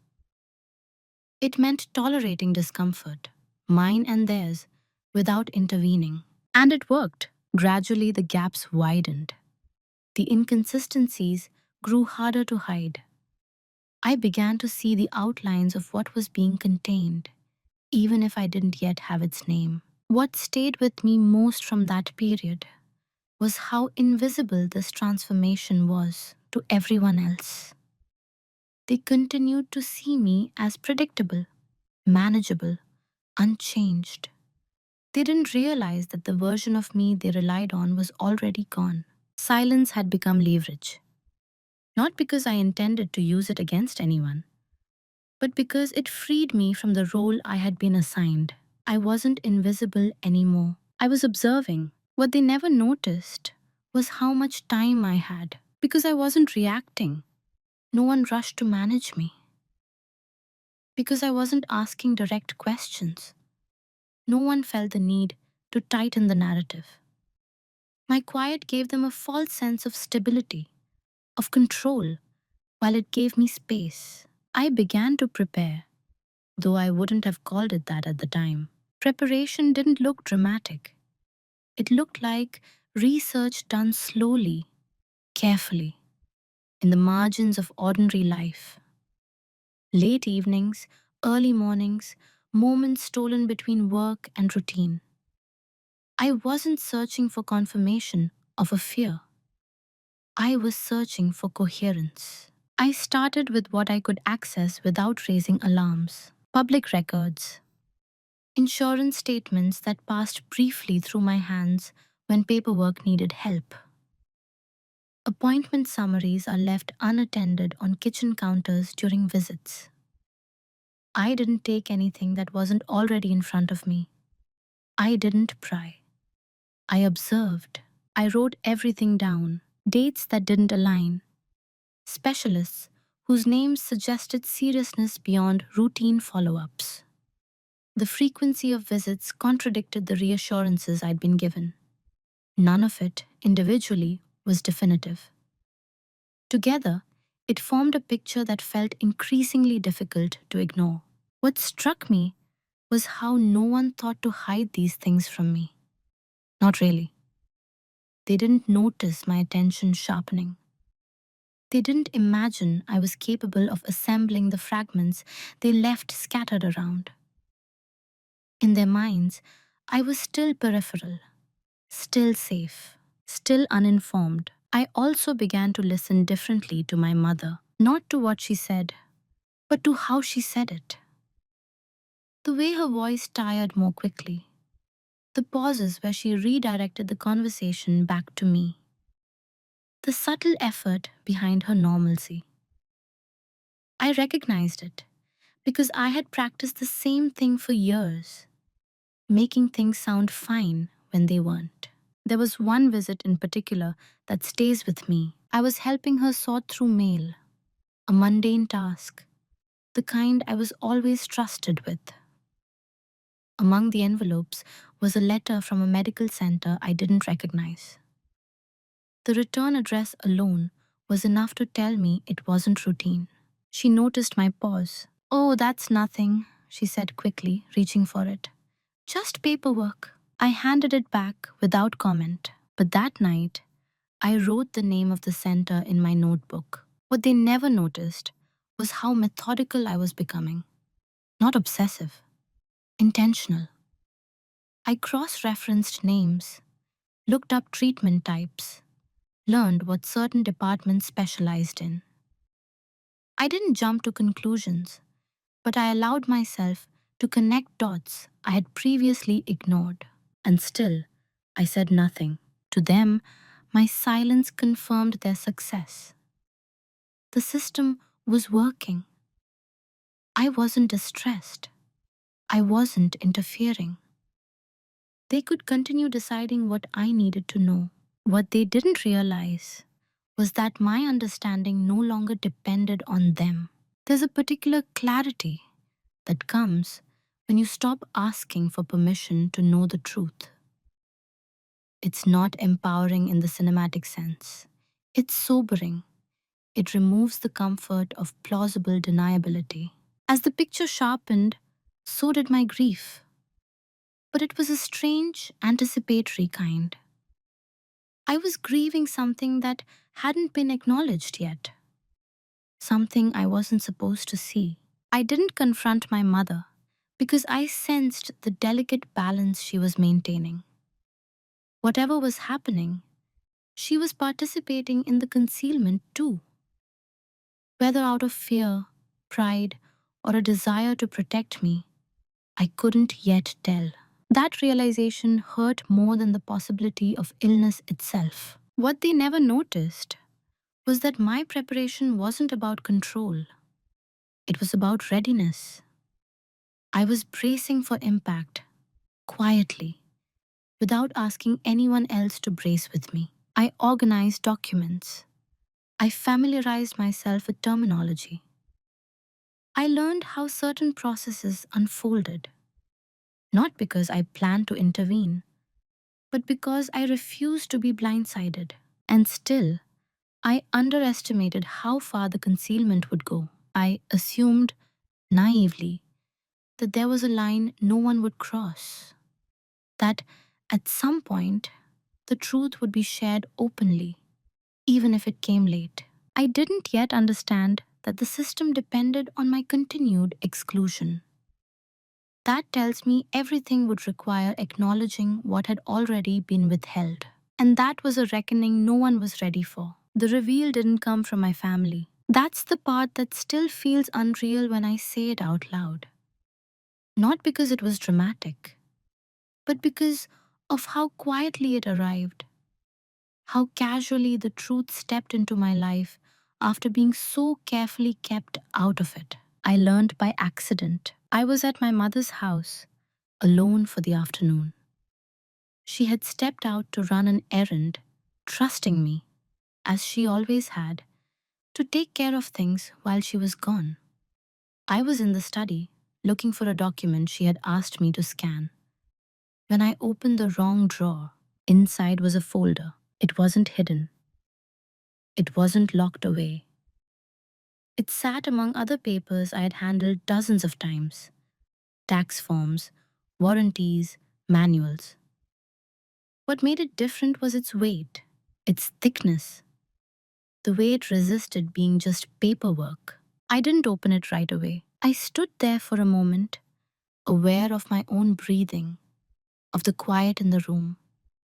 It meant tolerating discomfort, mine and theirs, without intervening. And it worked. Gradually, the gaps widened. The inconsistencies grew harder to hide. I began to see the outlines of what was being contained, even if I didn't yet have its name. What stayed with me most from that period was how invisible this transformation was to everyone else. They continued to see me as predictable, manageable, unchanged. They didn't realize that the version of me they relied on was already gone. Silence had become leverage. Not because I intended to use it against anyone, but because it freed me from the role I had been assigned. I wasn't invisible anymore. I was observing. What they never noticed was how much time I had. Because I wasn't reacting, no one rushed to manage me. Because I wasn't asking direct questions, no one felt the need to tighten the narrative. My quiet gave them a false sense of stability, of control, while it gave me space. I began to prepare, though I wouldn't have called it that at the time. Preparation didn't look dramatic. It looked like research done slowly, carefully, in the margins of ordinary life. Late evenings, early mornings, moments stolen between work and routine. I wasn't searching for confirmation of a fear. I was searching for coherence. I started with what I could access without raising alarms. Public records, insurance statements that passed briefly through my hands when paperwork needed help. Appointment summaries are left unattended on kitchen counters during visits. I didn't take anything that wasn't already in front of me. I didn't pry. I observed. I wrote everything down. Dates that didn't align. Specialists whose names suggested seriousness beyond routine follow-ups. The frequency of visits contradicted the reassurances I'd been given. None of it, individually, was definitive. Together, it formed a picture that felt increasingly difficult to ignore. What struck me was how no one thought to hide these things from me. Not really. They didn't notice my attention sharpening. They didn't imagine I was capable of assembling the fragments they left scattered around. In their minds, I was still peripheral, still safe, still uninformed. I also began to listen differently to my mother, not to what she said, but to how she said it. The way her voice tired more quickly. The pauses where she redirected the conversation back to me. The subtle effort behind her normalcy. I recognized it because I had practiced the same thing for years, making things sound fine when they weren't. There was one visit in particular that stays with me. I was helping her sort through mail, a mundane task, the kind I was always trusted with. Among the envelopes was a letter from a medical center I didn't recognize. The return address alone was enough to tell me it wasn't routine. She noticed my pause. "Oh, that's nothing," she said quickly, reaching for it. "Just paperwork." I handed it back without comment. But that night, I wrote the name of the center in my notebook. What they never noticed was how methodical I was becoming. Not obsessive, intentional. I cross-referenced names, looked up treatment types, learned what certain departments specialized in. I didn't jump to conclusions, but I allowed myself to connect dots I had previously ignored. And still, I said nothing. To them, my silence confirmed their success. The system was working. I wasn't distressed. I wasn't interfering. They could continue deciding what I needed to know. What they didn't realize was that my understanding no longer depended on them. There's a particular clarity that comes when you stop asking for permission to know the truth. It's not empowering in the cinematic sense. It's sobering. It removes the comfort of plausible deniability. As the picture sharpened, so did my grief. But it was a strange, anticipatory kind. I was grieving something that hadn't been acknowledged yet, something I wasn't supposed to see. I didn't confront my mother because I sensed the delicate balance she was maintaining. Whatever was happening, she was participating in the concealment too. Whether out of fear, pride, or a desire to protect me, I couldn't yet tell. That realization hurt more than the possibility of illness itself. What they never noticed was that my preparation wasn't about control. It was about readiness. I was bracing for impact, quietly, without asking anyone else to brace with me. I organized documents. I familiarized myself with terminology. I learned how certain processes unfolded, not because I planned to intervene, but because I refused to be blindsided. And still, I underestimated how far the concealment would go. I assumed, naively, that there was a line no one would cross, that at some point, the truth would be shared openly, even if it came late. I didn't yet understand that the system depended on my continued exclusion. That tells me everything would require acknowledging what had already been withheld. And that was a reckoning no one was ready for. The reveal didn't come from my family. That's the part that still feels unreal when I say it out loud. Not because it was dramatic, but because of how quietly it arrived, how casually the truth stepped into my life after being so carefully kept out of it. I learned by accident. I was at my mother's house, alone for the afternoon. She had stepped out to run an errand, trusting me, as she always had, to take care of things while she was gone. I was in the study, looking for a document she had asked me to scan, when I opened the wrong drawer. Inside was a folder. It wasn't hidden. It wasn't locked away. It sat among other papers I had handled dozens of times: tax forms, warranties, manuals. What made it different was its weight, its thickness, the way it resisted being just paperwork. I didn't open it right away. I stood there for a moment, aware of my own breathing, of the quiet in the room.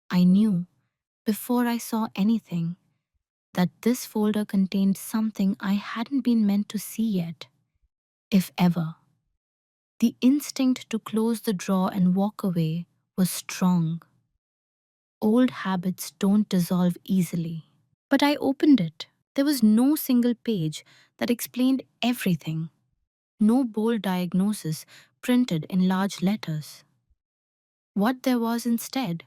I knew, before I saw anything, that this folder contained something I hadn't been meant to see yet, if ever. The instinct to close the drawer and walk away was strong. Old habits don't dissolve easily. But I opened it. There was no single page that explained everything, no bold diagnosis printed in large letters. What there was instead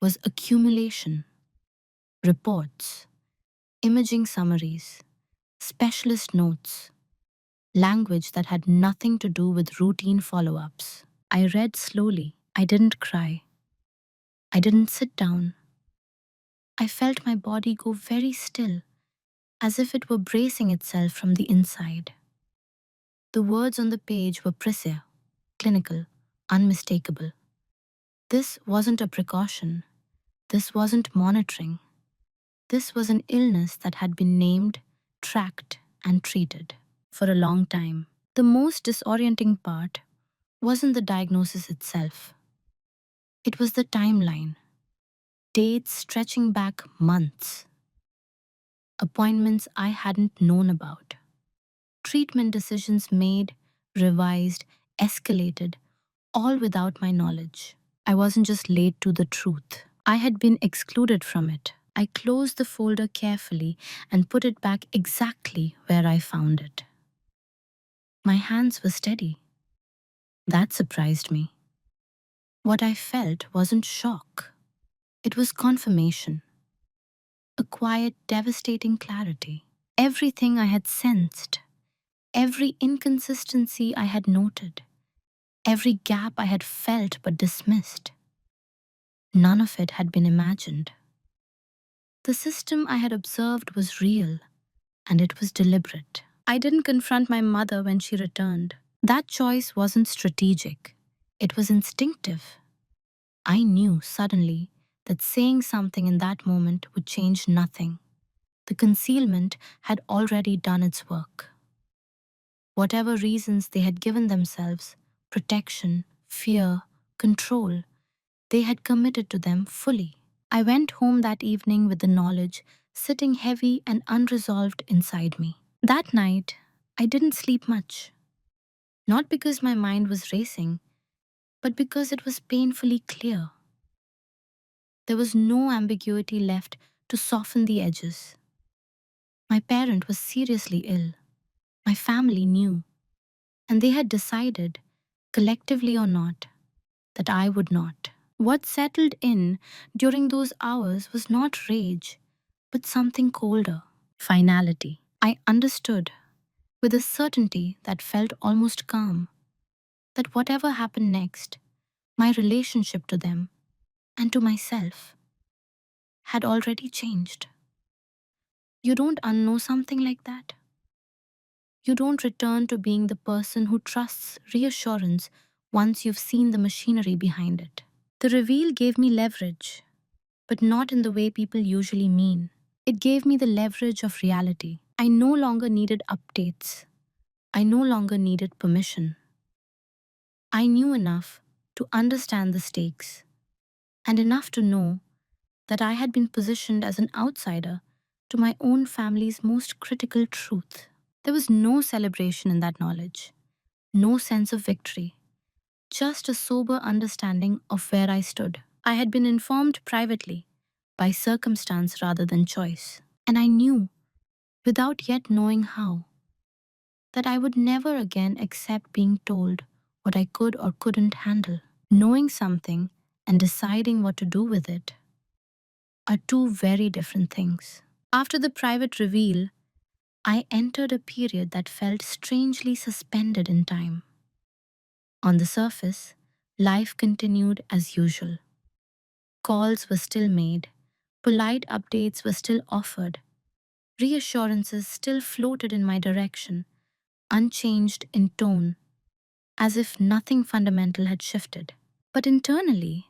was accumulation, reports, imaging summaries, specialist notes, language that had nothing to do with routine follow ups. I read slowly. I didn't cry. I didn't sit down. I felt my body go very still, as if it were bracing itself from the inside. The words on the page were precise, clinical, unmistakable. This wasn't a precaution. This wasn't monitoring. This was an illness that had been named, tracked, and treated for a long time. The most disorienting part wasn't the diagnosis itself. It was the timeline, dates stretching back months, appointments I hadn't known about, treatment decisions made, revised, escalated, all without my knowledge. I wasn't just late to the truth, I had been excluded from it. I closed the folder carefully and put it back exactly where I found it. My hands were steady. That surprised me. What I felt wasn't shock, it was confirmation, a quiet, devastating clarity. Everything I had sensed, every inconsistency I had noted, every gap I had felt but dismissed, none of it had been imagined. The system I had observed was real, and it was deliberate. I didn't confront my mother when she returned. That choice wasn't strategic, it was instinctive. I knew suddenly that saying something in that moment would change nothing. The concealment had already done its work. Whatever reasons they had given themselves, protection, fear, control, they had committed to them fully. I went home that evening with the knowledge sitting heavy and unresolved inside me. That night, I didn't sleep much. Not because my mind was racing, but because it was painfully clear. There was no ambiguity left to soften the edges. My parent was seriously ill. My family knew. And they had decided, collectively or not, that I would not. What settled in during those hours was not rage, but something colder, finality. I understood, with a certainty that felt almost calm, that whatever happened next, my relationship to them and to myself had already changed. You don't unknow something like that. You don't return to being the person who trusts reassurance once you've seen the machinery behind it. The reveal gave me leverage, but not in the way people usually mean. It gave me the leverage of reality. I no longer needed updates. I no longer needed permission. I knew enough to understand the stakes, and enough to know that I had been positioned as an outsider to my own family's most critical truth. There was no celebration in that knowledge, no sense of victory, just a sober understanding of where I stood. I had been informed privately, by circumstance rather than choice, and I knew, without yet knowing how, that I would never again accept being told what I could or couldn't handle. Knowing something and deciding what to do with it are two very different things. After the private reveal, I entered a period that felt strangely suspended in time. On the surface, life continued as usual. Calls were still made, polite updates were still offered, reassurances still floated in my direction, unchanged in tone, as if nothing fundamental had shifted. But internally,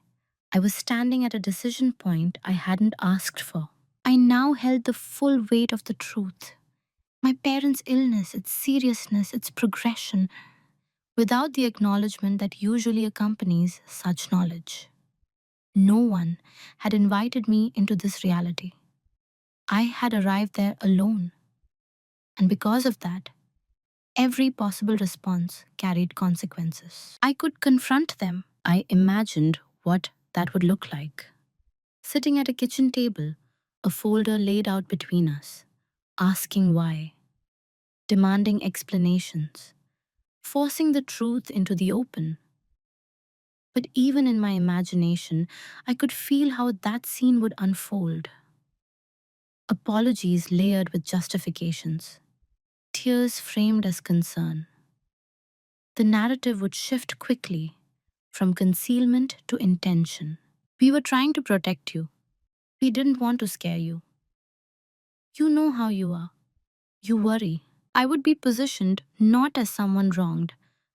I was standing at a decision point I hadn't asked for. I now held the full weight of the truth. My parents' illness, its seriousness, its progression, without the acknowledgement that usually accompanies such knowledge. No one had invited me into this reality. I had arrived there alone. And because of that, Every possible response carried consequences. I could confront them. I imagined what that would look like. Sitting at a kitchen table, a folder laid out between us, asking why, demanding explanations, forcing the truth into the open. But even in my imagination, I could feel how that scene would unfold. Apologies layered with justifications, tears framed as concern. The narrative would shift quickly from concealment to intention. We were trying to protect you. We didn't want to scare you. You know how you are. You worry. I would be positioned not as someone wronged,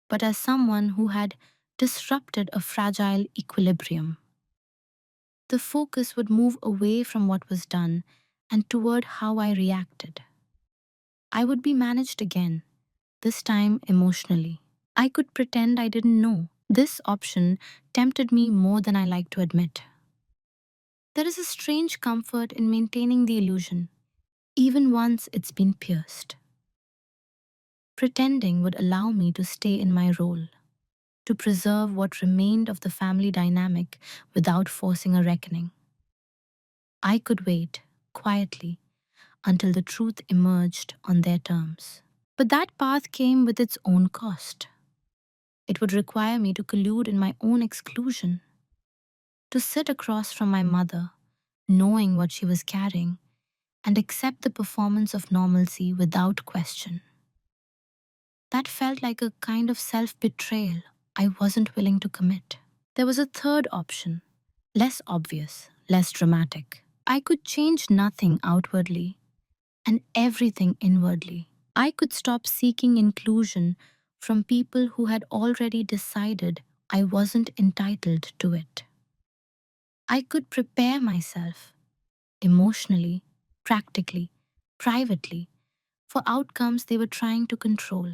but as someone who had disrupted a fragile equilibrium. The focus would move away from what was done and toward how I reacted. I would be managed again, this time emotionally. I could pretend I didn't know. This option tempted me more than I like to admit. There is a strange comfort in maintaining the illusion, even once it's been pierced. Pretending would allow me to stay in my role, to preserve what remained of the family dynamic without forcing a reckoning. I could wait, quietly, until the truth emerged on their terms. But that path came with its own cost. It would require me to collude in my own exclusion, to sit across from my mother, knowing what she was carrying, and accept the performance of normalcy without question. That felt like a kind of self betrayal I wasn't willing to commit. There was a third option, less obvious, less dramatic. I could change nothing outwardly and everything inwardly. I could stop seeking inclusion from people who had already decided I wasn't entitled to it. I could prepare myself emotionally, practically, privately for outcomes they were trying to control.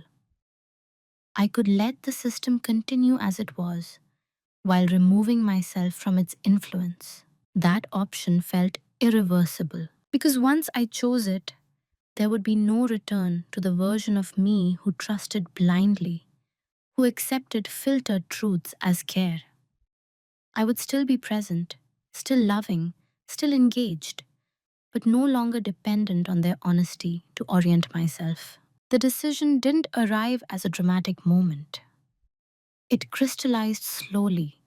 I could let the system continue as it was while removing myself from its influence. That option felt irreversible because once I chose it, there would be no return to the version of me who trusted blindly, who accepted filtered truths as care. I would still be present, still loving, still engaged, but no longer dependent on their honesty to orient myself. The decision didn't arrive as a dramatic moment. It crystallized slowly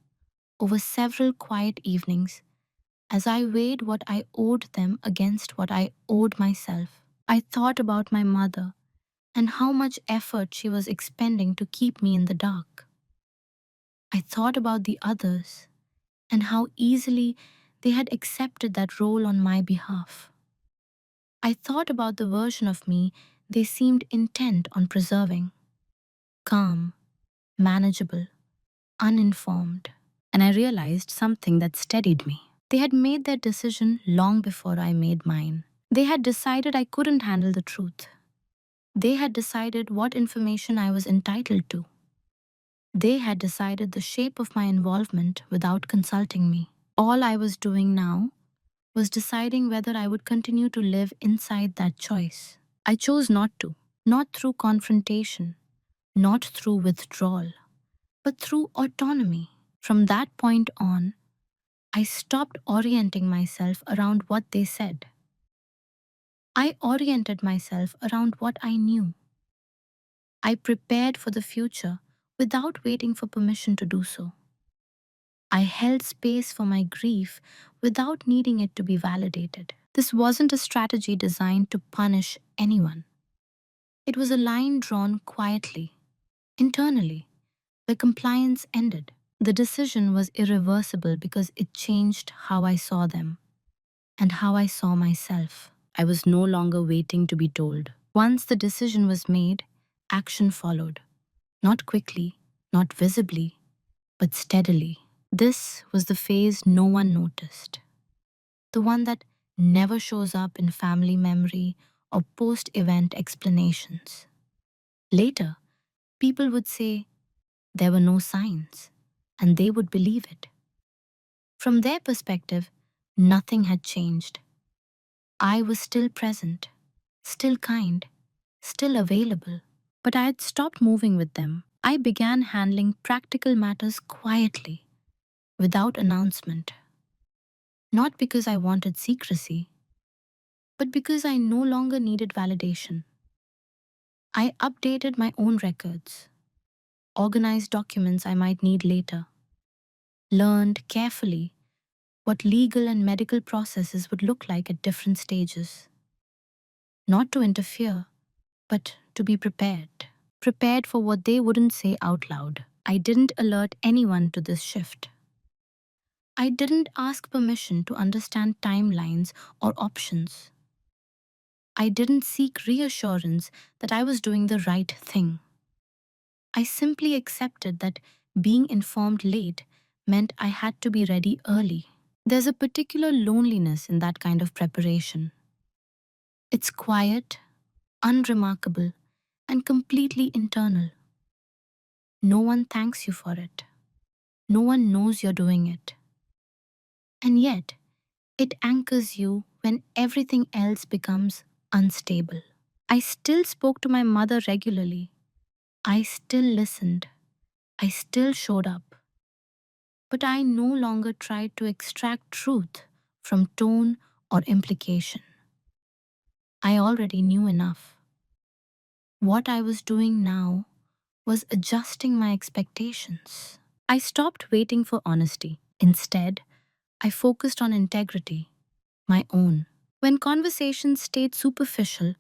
over several quiet evenings as I weighed what I owed them against what I owed myself. I thought about my mother and how much effort she was expending to keep me in the dark. I thought about the others and how easily they had accepted that role on my behalf. I thought about the version of me they seemed intent on preserving, calm, manageable, uninformed, and I realized something that steadied me. They had made their decision long before I made mine. They had decided I couldn't handle the truth. They had decided what information I was entitled to. They had decided the shape of my involvement without consulting me. All I was doing now was deciding whether I would continue to live inside that choice. I chose not to, not through confrontation, not through withdrawal, but through autonomy. From that point on, I stopped orienting myself around what they said. I oriented myself around what I knew. I prepared for the future without waiting for permission to do so. I held space for my grief without needing it to be validated. This wasn't a strategy designed to punish anyone. It was a line drawn quietly, internally, where compliance ended. The decision was irreversible because it changed how I saw them and how I saw myself. I was no longer waiting to be told. Once the decision was made, action followed. Not quickly, not visibly, but steadily. This was the phase no one noticed. The one that never shows up in family memory or post-event explanations. Later, people would say there were no signs, and they would believe it. From their perspective, nothing had changed. I was still present, still kind, still available. But I had stopped moving with them. I began handling practical matters quietly, without announcement. Not because I wanted secrecy, but because I no longer needed validation. I updated my own records, organized documents I might need later, learned carefully what legal and medical processes would look like at different stages. Not to interfere, but to be prepared. Prepared for what they wouldn't say out loud. I didn't alert anyone to this shift. I didn't ask permission to understand timelines or options. I didn't seek reassurance that I was doing the right thing. I simply accepted that being informed late meant I had to be ready early. There's a particular loneliness in that kind of preparation. It's quiet, unremarkable, and completely internal. No one thanks you for it. No one knows you're doing it. And yet, it anchors you when everything else becomes unstable. I still spoke to my mother regularly. I still listened. I still showed up. But I no longer tried to extract truth from tone or implication. I already knew enough. What I was doing now was adjusting my expectations. I stopped waiting for honesty. Instead, I focused on integrity, my own. When conversations stayed superficial,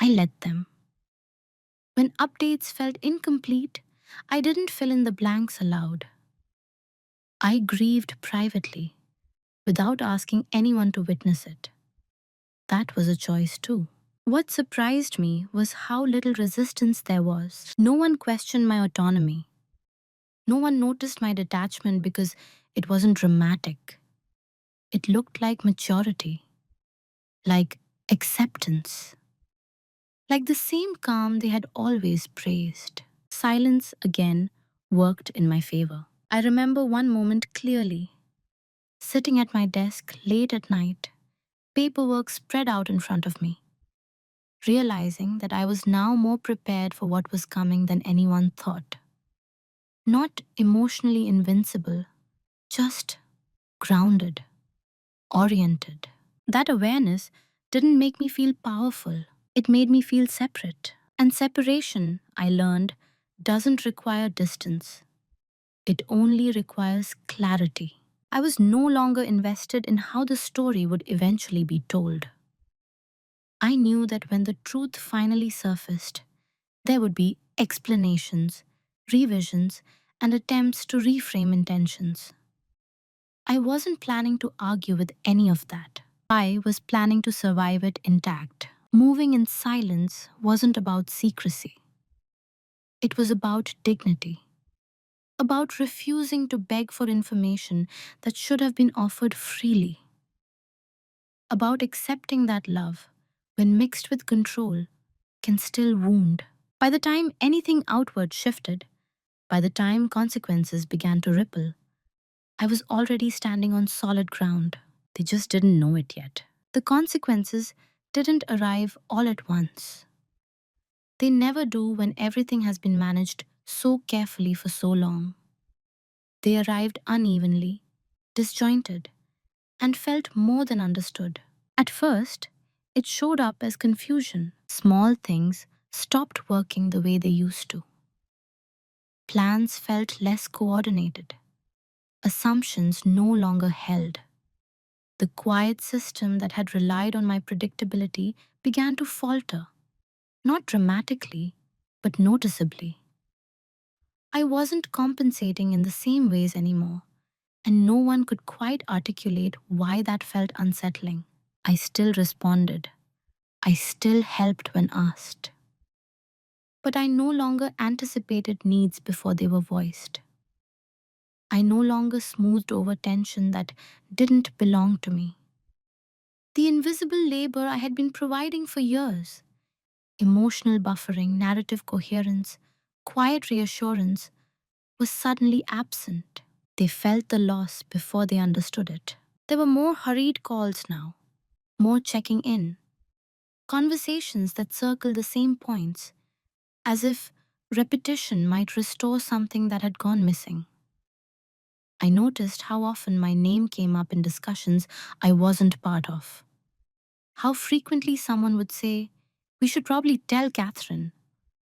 I let them. When updates felt incomplete, I didn't fill in the blanks aloud. I grieved privately, without asking anyone to witness it. That was a choice too. What surprised me was how little resistance there was. No one questioned my autonomy. No one noticed my detachment because it wasn't dramatic. It looked like maturity, like acceptance, like the same calm they had always praised. Silence again worked in my favor. I remember one moment clearly, sitting at my desk late at night, paperwork spread out in front of me, realizing that I was now more prepared for what was coming than anyone thought. Not emotionally invincible, just grounded, oriented. That awareness didn't make me feel powerful, it made me feel separate. And separation, I learned, doesn't require distance, it only requires clarity. I was no longer invested in how the story would eventually be told. I knew that when the truth finally surfaced, there would be explanations, revisions, and attempts to reframe intentions. I wasn't planning to argue with any of that. I was planning to survive it intact. Moving in silence wasn't about secrecy. It was about dignity, about refusing to beg for information that should have been offered freely, about accepting that love, when mixed with control, can still wound. By the time anything outward shifted, by the time consequences began to ripple, I was already standing on solid ground. They just didn't know it yet. The consequences didn't arrive all at once. They never do when everything has been managed so carefully for so long. They arrived unevenly, disjointed, and felt more than understood. At first, it showed up as confusion. Small things stopped working the way they used to. Plans felt less coordinated. Assumptions no longer held. The quiet system that had relied on my predictability began to falter, not dramatically, but noticeably. I wasn't compensating in the same ways anymore, and no one could quite articulate why that felt unsettling. I still responded. I still helped when asked. But I no longer anticipated needs before they were voiced. I no longer smoothed over tension that didn't belong to me. The invisible labor I had been providing for years, emotional buffering, narrative coherence, quiet reassurance, was suddenly absent. They felt the loss before they understood it. There were more hurried calls now, more checking in, conversations that circled the same points, as if repetition might restore something that had gone missing. I noticed how often my name came up in discussions I wasn't part of. How frequently someone would say, "We should probably tell Catherine,"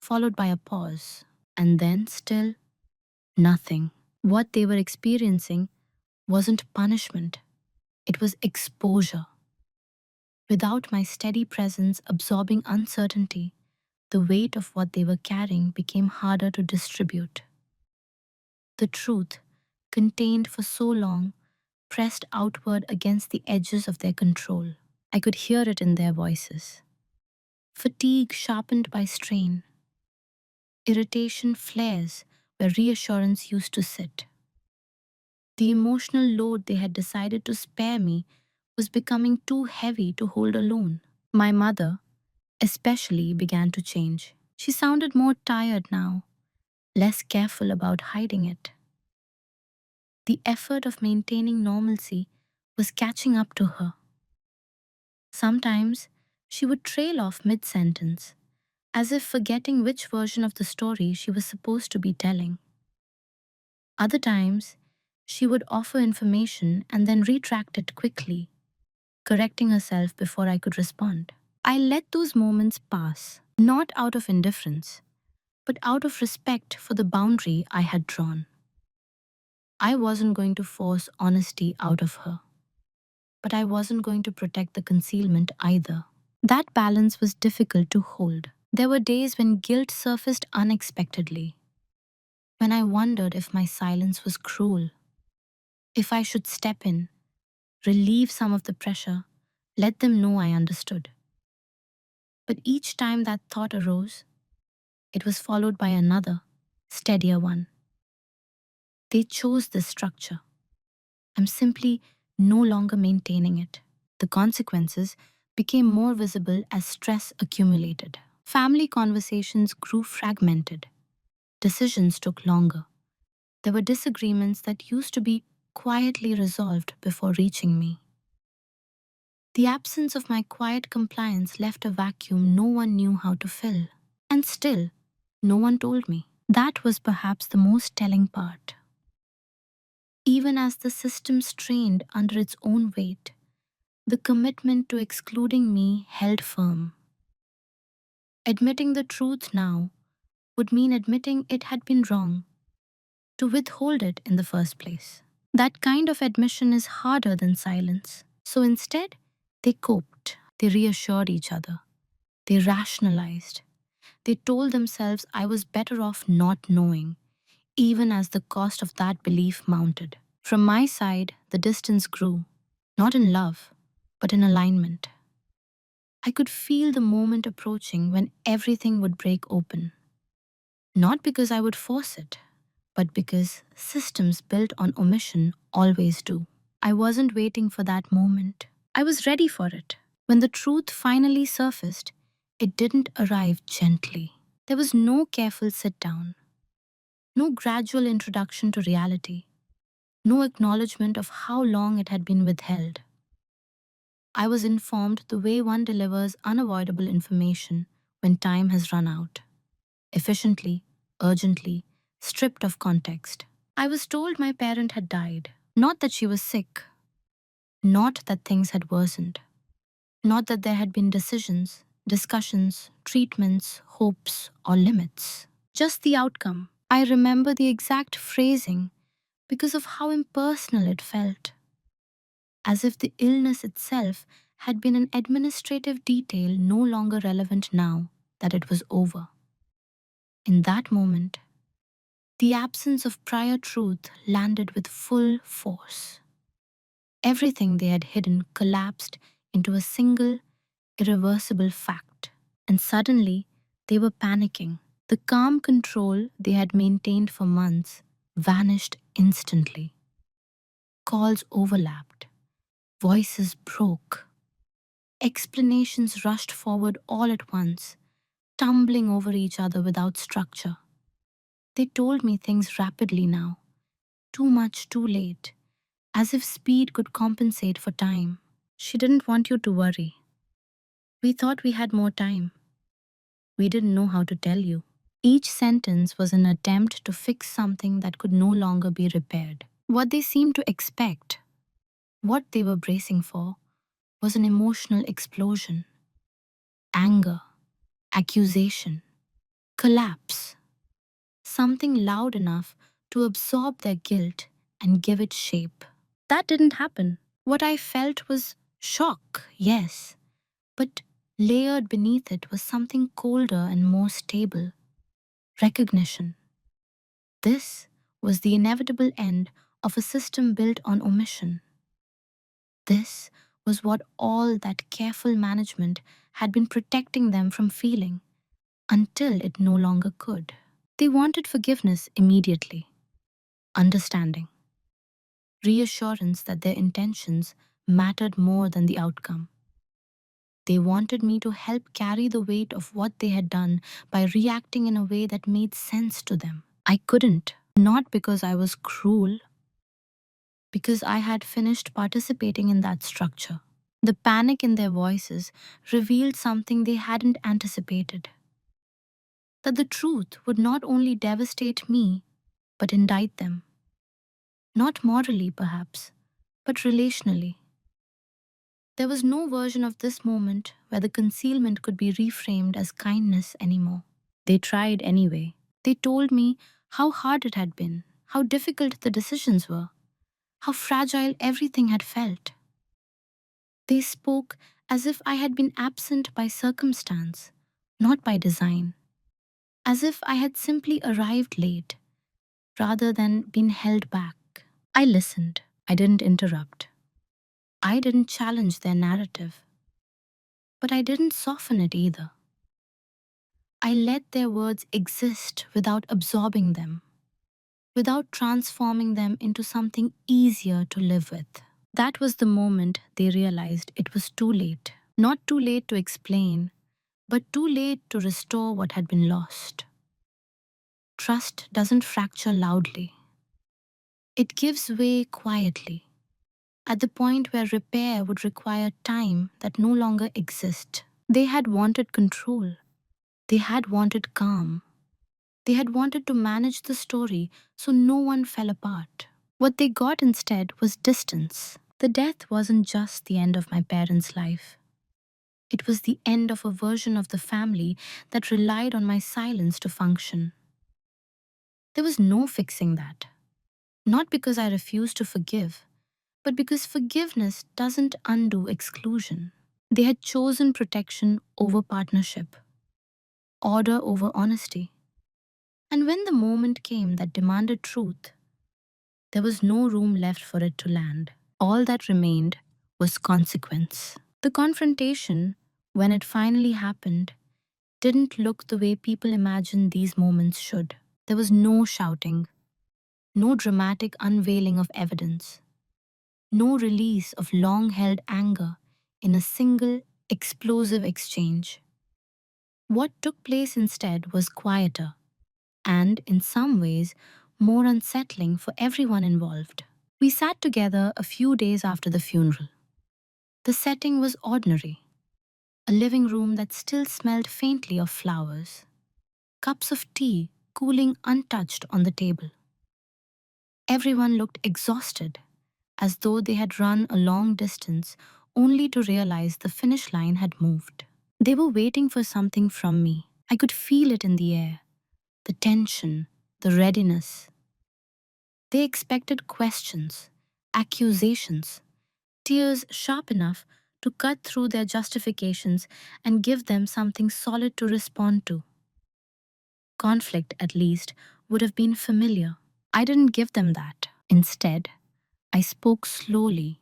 followed by a pause, and then still nothing. What they were experiencing wasn't punishment, it was exposure. Without my steady presence absorbing uncertainty, the weight of what they were carrying became harder to distribute. The truth, contained for so long, pressed outward against the edges of their control. I could hear it in their voices. Fatigue sharpened by strain, irritation flares where reassurance used to sit. The emotional load they had decided to spare me was becoming too heavy to hold alone. My mother, especially, began to change. She sounded more tired now, less careful about hiding it. The effort of maintaining normalcy was catching up to her. Sometimes she would trail off mid sentence, as if forgetting which version of the story she was supposed to be telling. Other times, she would offer information and then retract it quickly, correcting herself before I could respond. I let those moments pass, not out of indifference, but out of respect for the boundary I had drawn. I wasn't going to force honesty out of her, but I wasn't going to protect the concealment either. That balance was difficult to hold. There were days when guilt surfaced unexpectedly, when I wondered if my silence was cruel, if I should step in, relieve some of the pressure, let them know I understood. But each time that thought arose, it was followed by another, steadier one. They chose this structure. I'm simply no longer maintaining it. The consequences became more visible as stress accumulated. Family conversations grew fragmented. Decisions took longer. There were disagreements that used to be quietly resolved before reaching me. The absence of my quiet compliance left a vacuum no one knew how to fill. And still, no one told me. That was perhaps the most telling part. Even as the system strained under its own weight, the commitment to excluding me held firm. Admitting the truth now would mean admitting it had been wrong, to withhold it in the first place. That kind of admission is harder than silence. So instead, they coped, they reassured each other, they rationalized, they told themselves I was better off not knowing, even as the cost of that belief mounted. From my side, the distance grew, not in love, but in alignment. I could feel the moment approaching when everything would break open. Not because I would force it, but because systems built on omission always do. I wasn't waiting for that moment. I was ready for it. When the truth finally surfaced, it didn't arrive gently. There was no careful sit down, no gradual introduction to reality, no acknowledgement of how long it had been withheld. I was informed the way one delivers unavoidable information when time has run out, efficiently, urgently, stripped of context. I was told my parent had died, not that she was sick, not that things had worsened, not that there had been decisions, discussions, treatments, hopes, or limits. Just the outcome. I remember the exact phrasing because of how impersonal it felt, as if the illness itself had been an administrative detail no longer relevant now that it was over. In that moment, the absence of prior truth landed with full force. Everything they had hidden collapsed into a single, irreversible fact. And suddenly, they were panicking. The calm control they had maintained for months vanished instantly. Calls overlapped. Voices broke. Explanations rushed forward all at once, tumbling over each other without structure. They told me things rapidly now, too much too late, as if speed could compensate for time. She didn't want you to worry. We thought we had more time. We didn't know how to tell you. Each sentence was an attempt to fix something that could no longer be repaired. What they seemed to expect, what they were bracing for, was an emotional explosion, anger, accusation, collapse, something loud enough to absorb their guilt and give it shape. That didn't happen. What I felt was shock, yes, but layered beneath it was something colder and more stable: recognition. This was the inevitable end of a system built on omission. This was what all that careful management had been protecting them from feeling until it no longer could. They wanted forgiveness immediately, understanding, reassurance that their intentions mattered more than the outcome. They wanted me to help carry the weight of what they had done by reacting in a way that made sense to them. I couldn't, not because I was cruel, because I had finished participating in that structure. The panic in their voices revealed something they hadn't anticipated: that the truth would not only devastate me, but indict them. Not morally, perhaps, but relationally. There was no version of this moment where the concealment could be reframed as kindness anymore. They tried anyway. They told me how hard it had been, how difficult the decisions were, how fragile everything had felt. They spoke as if I had been absent by circumstance, not by design, as if I had simply arrived late rather than been held back. I listened. I didn't interrupt. I didn't challenge their narrative, but I didn't soften it either. I let their words exist without absorbing them, without transforming them into something easier to live with. That was the moment they realized it was too late. Not too late to explain, but too late to restore what had been lost. Trust doesn't fracture loudly. It gives way quietly, at the point where repair would require time that no longer exists. They had wanted control. They had wanted calm. They had wanted to manage the story so no one fell apart. What they got instead was distance. The death wasn't just the end of my parents' life. It was the end of a version of the family that relied on my silence to function. There was no fixing that. Not because I refused to forgive, but because forgiveness doesn't undo exclusion. They had chosen protection over partnership, order over honesty. And when the moment came that demanded truth, there was no room left for it to land. All that remained was consequence. The confrontation, when it finally happened, didn't look the way people imagine these moments should. There was no shouting, no dramatic unveiling of evidence, no release of long held anger in a single explosive exchange. What took place instead was quieter and, in some ways, more unsettling for everyone involved. We sat together a few days after the funeral. The setting was ordinary: a living room that still smelled faintly of flowers, cups of tea cooling untouched on the table. Everyone looked exhausted, as though they had run a long distance only to realize the finish line had moved. They were waiting for something from me. I could feel it in the air, the tension, the readiness. They expected questions, accusations, tears sharp enough to cut through their justifications and give them something solid to respond to. Conflict, at least, would have been familiar. I didn't give them that. Instead, I spoke slowly,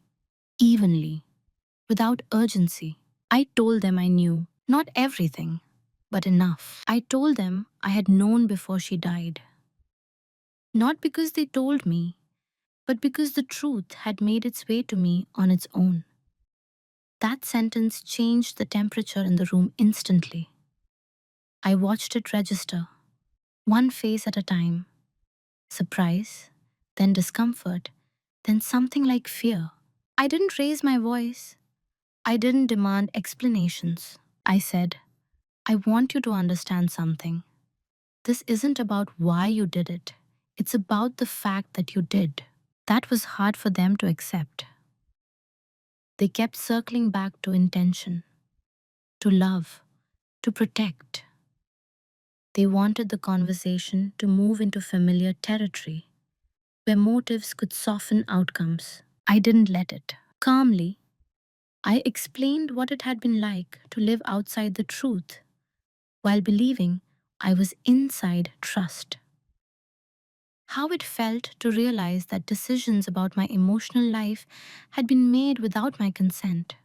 evenly, without urgency. I told them I knew, not everything, but enough. I told them I had known before she died. Not because they told me, but because the truth had made its way to me on its own. That sentence changed the temperature in the room instantly. I watched it register, one face at a time: surprise, then discomfort, then something like fear. I didn't raise my voice. I didn't demand explanations. I said, "I want you to understand something. This isn't about why you did it, it's about the fact that you did. That was hard for them to accept. They kept circling back to intention, to love, to protect. They wanted the conversation to move into familiar territory, where motives could soften outcomes. I didn't let it. Calmly, I explained what it had been like to live outside the truth while believing I was inside trust. How it felt to realize that decisions about my emotional life had been made without my consent.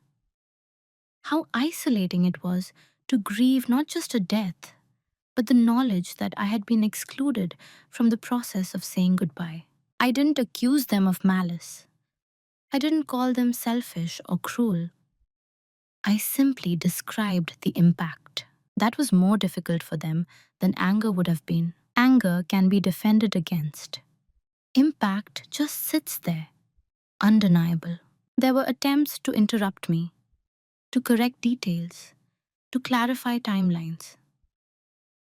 How isolating it was to grieve not just a death, but the knowledge that I had been excluded from the process of saying goodbye. I didn't accuse them of malice. I didn't call them selfish or cruel. I simply described the impact. That was more difficult for them than anger would have been. Anger can be defended against. Impact just sits there, undeniable. There were attempts to interrupt me, to correct details, to clarify timelines.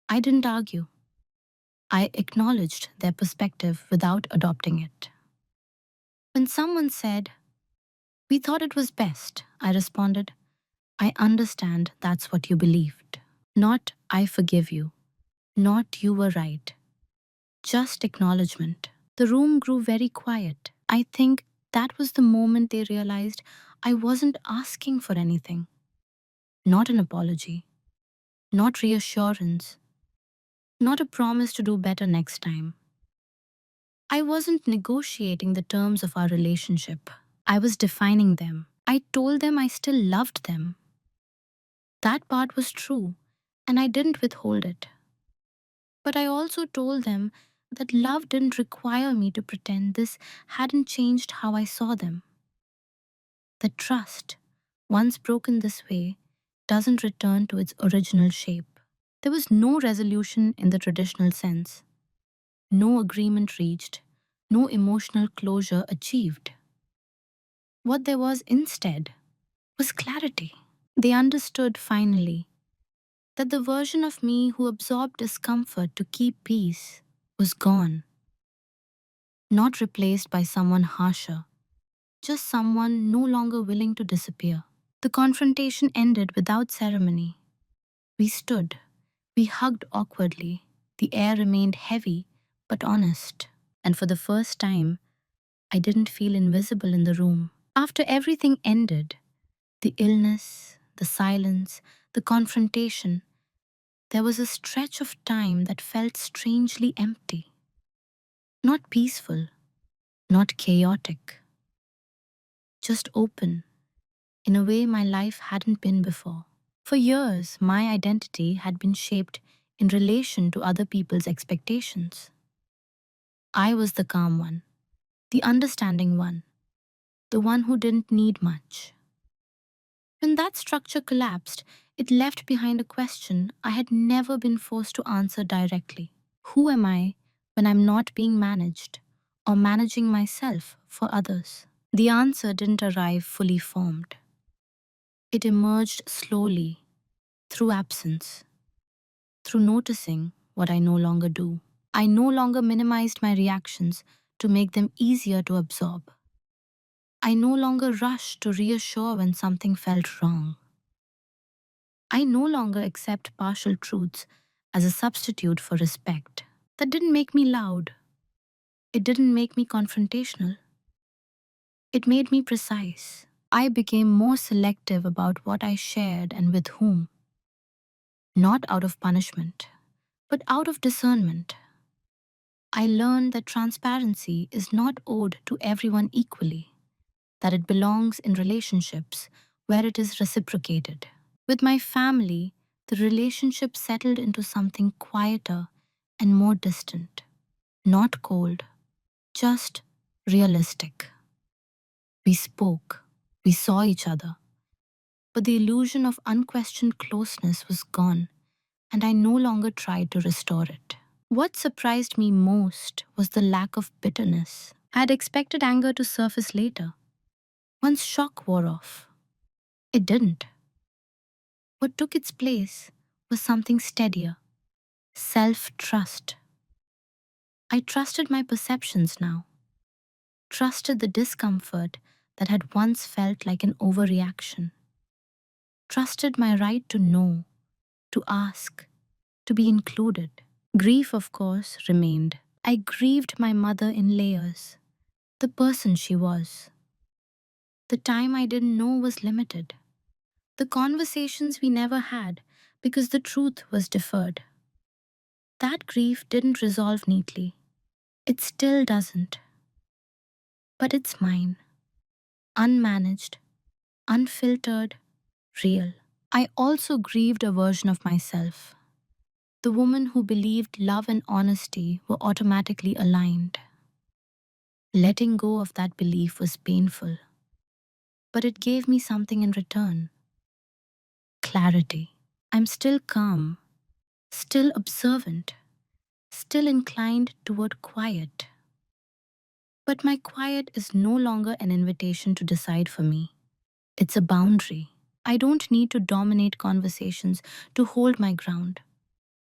I didn't argue. I acknowledged their perspective without adopting it. When someone said, "We thought it was best," I responded, "I understand that's what you believed. Not, I forgive you. Not, you were right. Just acknowledgement." The room grew very quiet. I think that was the moment they realized I wasn't asking for anything. Not an apology, not reassurance, not a promise to do better next time. I wasn't negotiating the terms of our relationship. I was defining them. I told them I still loved them. That part was true, and I didn't withhold it. But I also told them that love didn't require me to pretend this hadn't changed how I saw them. That trust, once broken this way, doesn't return to its original shape. There was no resolution in the traditional sense, no agreement reached, no emotional closure achieved. What there was instead was clarity. They understood finally that the version of me who absorbed discomfort to keep peace was gone, not replaced by someone harsher, just someone no longer willing to disappear. The confrontation ended without ceremony. We stood, we hugged awkwardly. The air remained heavy but honest, and for the first time, I didn't feel invisible in the room. After everything ended, the illness, the silence, the confrontation, there was a stretch of time that felt strangely empty. Not peaceful, not chaotic, just open, in a way my life hadn't been before. For years, my identity had been shaped in relation to other people's expectations. I was the calm one, the understanding one, the one who didn't need much. When that structure collapsed, it left behind a question I had never been forced to answer directly. Who am I when I'm not being managed or managing myself for others? The answer didn't arrive fully formed. It emerged slowly, through absence, through noticing what I no longer do. I no longer minimized my reactions to make them easier to absorb. I no longer rushed to reassure when something felt wrong. I no longer accept partial truths as a substitute for respect. That didn't make me loud. It didn't make me confrontational. It made me precise. I became more selective about what I shared and with whom. Not out of punishment, but out of discernment. I learned that transparency is not owed to everyone equally, that it belongs in relationships where it is reciprocated. With my family, the relationship settled into something quieter and more distant. Not cold, just realistic. We spoke, we saw each other, but the illusion of unquestioned closeness was gone, and I no longer tried to restore it. What surprised me most was the lack of bitterness. I had expected anger to surface later, once shock wore off. It didn't. What took its place was something steadier, Self-trust. I trusted my perceptions now, trusted the discomfort that had once felt like an overreaction, trusted my right to know, to ask, to be included. Grief, of course, remained. I grieved my mother in layers, the person she was. The time I didn't know was limited. The conversations we never had because the truth was deferred. That grief didn't resolve neatly. It still doesn't. But it's mine, unmanaged, unfiltered, real. I also grieved a version of myself, the woman who believed love and honesty were automatically aligned. Letting go of that belief was painful, but it gave me something in return: clarity. I'm still calm, still observant, still inclined toward quiet. But my quiet is no longer an invitation to decide for me. It's a boundary. I don't need to dominate conversations to hold my ground.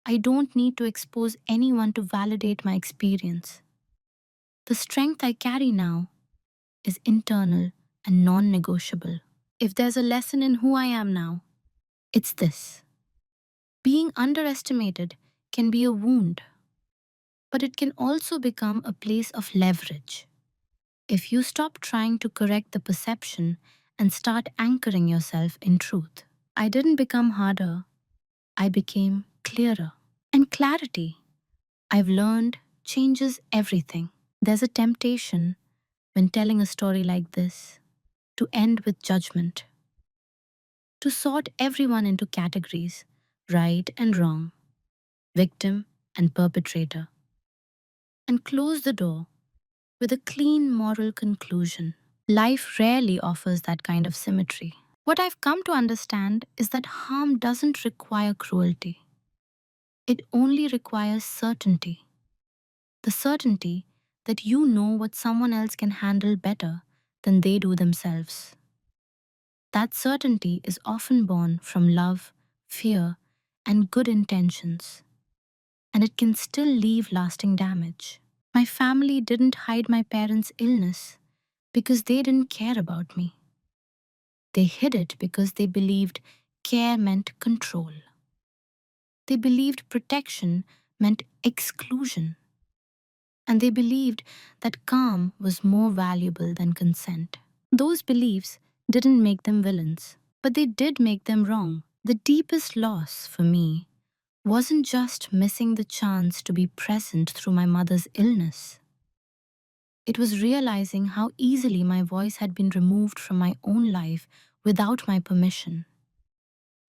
I don't need to expose anyone to validate my experience. The strength I carry now is internal and non negotiable. If there's a lesson in who I am now, it's this: being underestimated can be a wound, but it can also become a place of leverage. If you stop trying to correct the perception and start anchoring yourself in truth. I didn't become harder, I became clearer. And clarity, I've learned, changes everything. There's a temptation, when telling a story like this, to end with judgment, to sort everyone into categories: right and wrong, victim and perpetrator, and close the door with a clean moral conclusion. Life rarely offers that kind of symmetry. What I've come to understand is that harm doesn't require cruelty. It only requires certainty. The certainty that you know what someone else can handle better than they do themselves. That certainty is often born from love, fear, and good intentions, and it can still leave lasting damage. My family didn't hide my parents' illness because they didn't care about me. They hid it because they believed care meant control. They believed protection meant exclusion. And they believed that calm was more valuable than consent. Those beliefs didn't make them villains, but they did make them wrong. The deepest loss for me wasn't just missing the chance to be present through my mother's illness. It was realizing how easily my voice had been removed from my own life without my permission.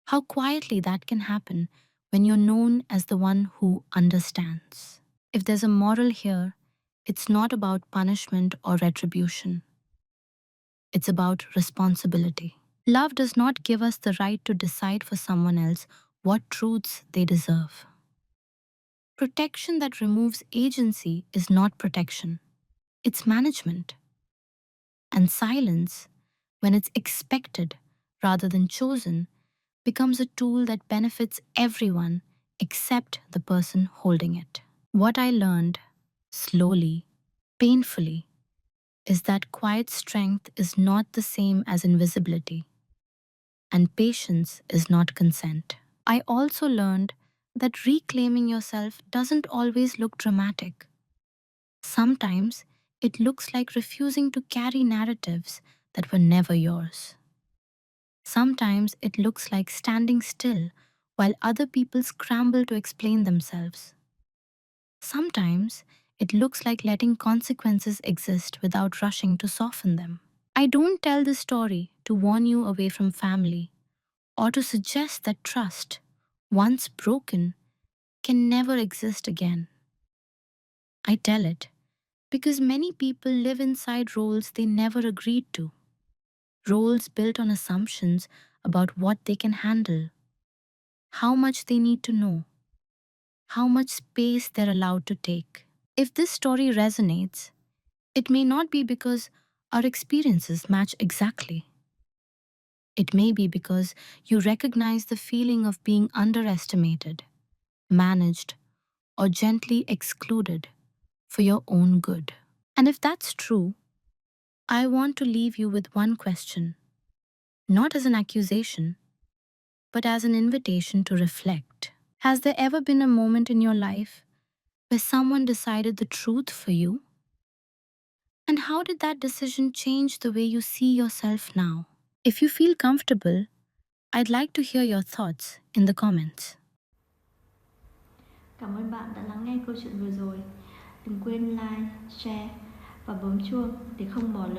How quietly that can happen when you're known as the one who understands. If there's a moral here, it's not about punishment or retribution. It's about responsibility. Love does not give us the right to decide for someone else what truths they deserve. Protection that removes agency is not protection, it's management. And silence, when it's expected rather than chosen, becomes a tool that benefits everyone except the person holding it. What I learned, slowly, painfully, is that quiet strength is not the same as invisibility, and patience is not consent. I also learned that reclaiming yourself doesn't always look dramatic. Sometimes it looks like refusing to carry narratives that were never yours. Sometimes it looks like standing still while other people scramble to explain themselves. Sometimes it looks like letting consequences exist without rushing to soften them. I don't tell this story to warn you away from family or to suggest that trust, once broken, can never exist again. I tell it because many people live inside roles they never agreed to, roles built on assumptions about what they can handle, how much they need to know, how much space they're allowed to take. If this story resonates, it may not be because our experiences match exactly. It may be because you recognize the feeling of being underestimated, managed, or gently excluded for your own good. And if that's true, I want to leave you with one question, not as an accusation, but as an invitation to reflect. Has there ever been a moment in your life where someone decided the truth for you? And how did that decision change the way you see yourself now? If you feel comfortable, I'd like to hear your thoughts in the comments. Cảm ơn bạn đã lắng nghe câu chuyện vừa rồi. Đừng quên like, share và bấm chuông để không bỏ lỡ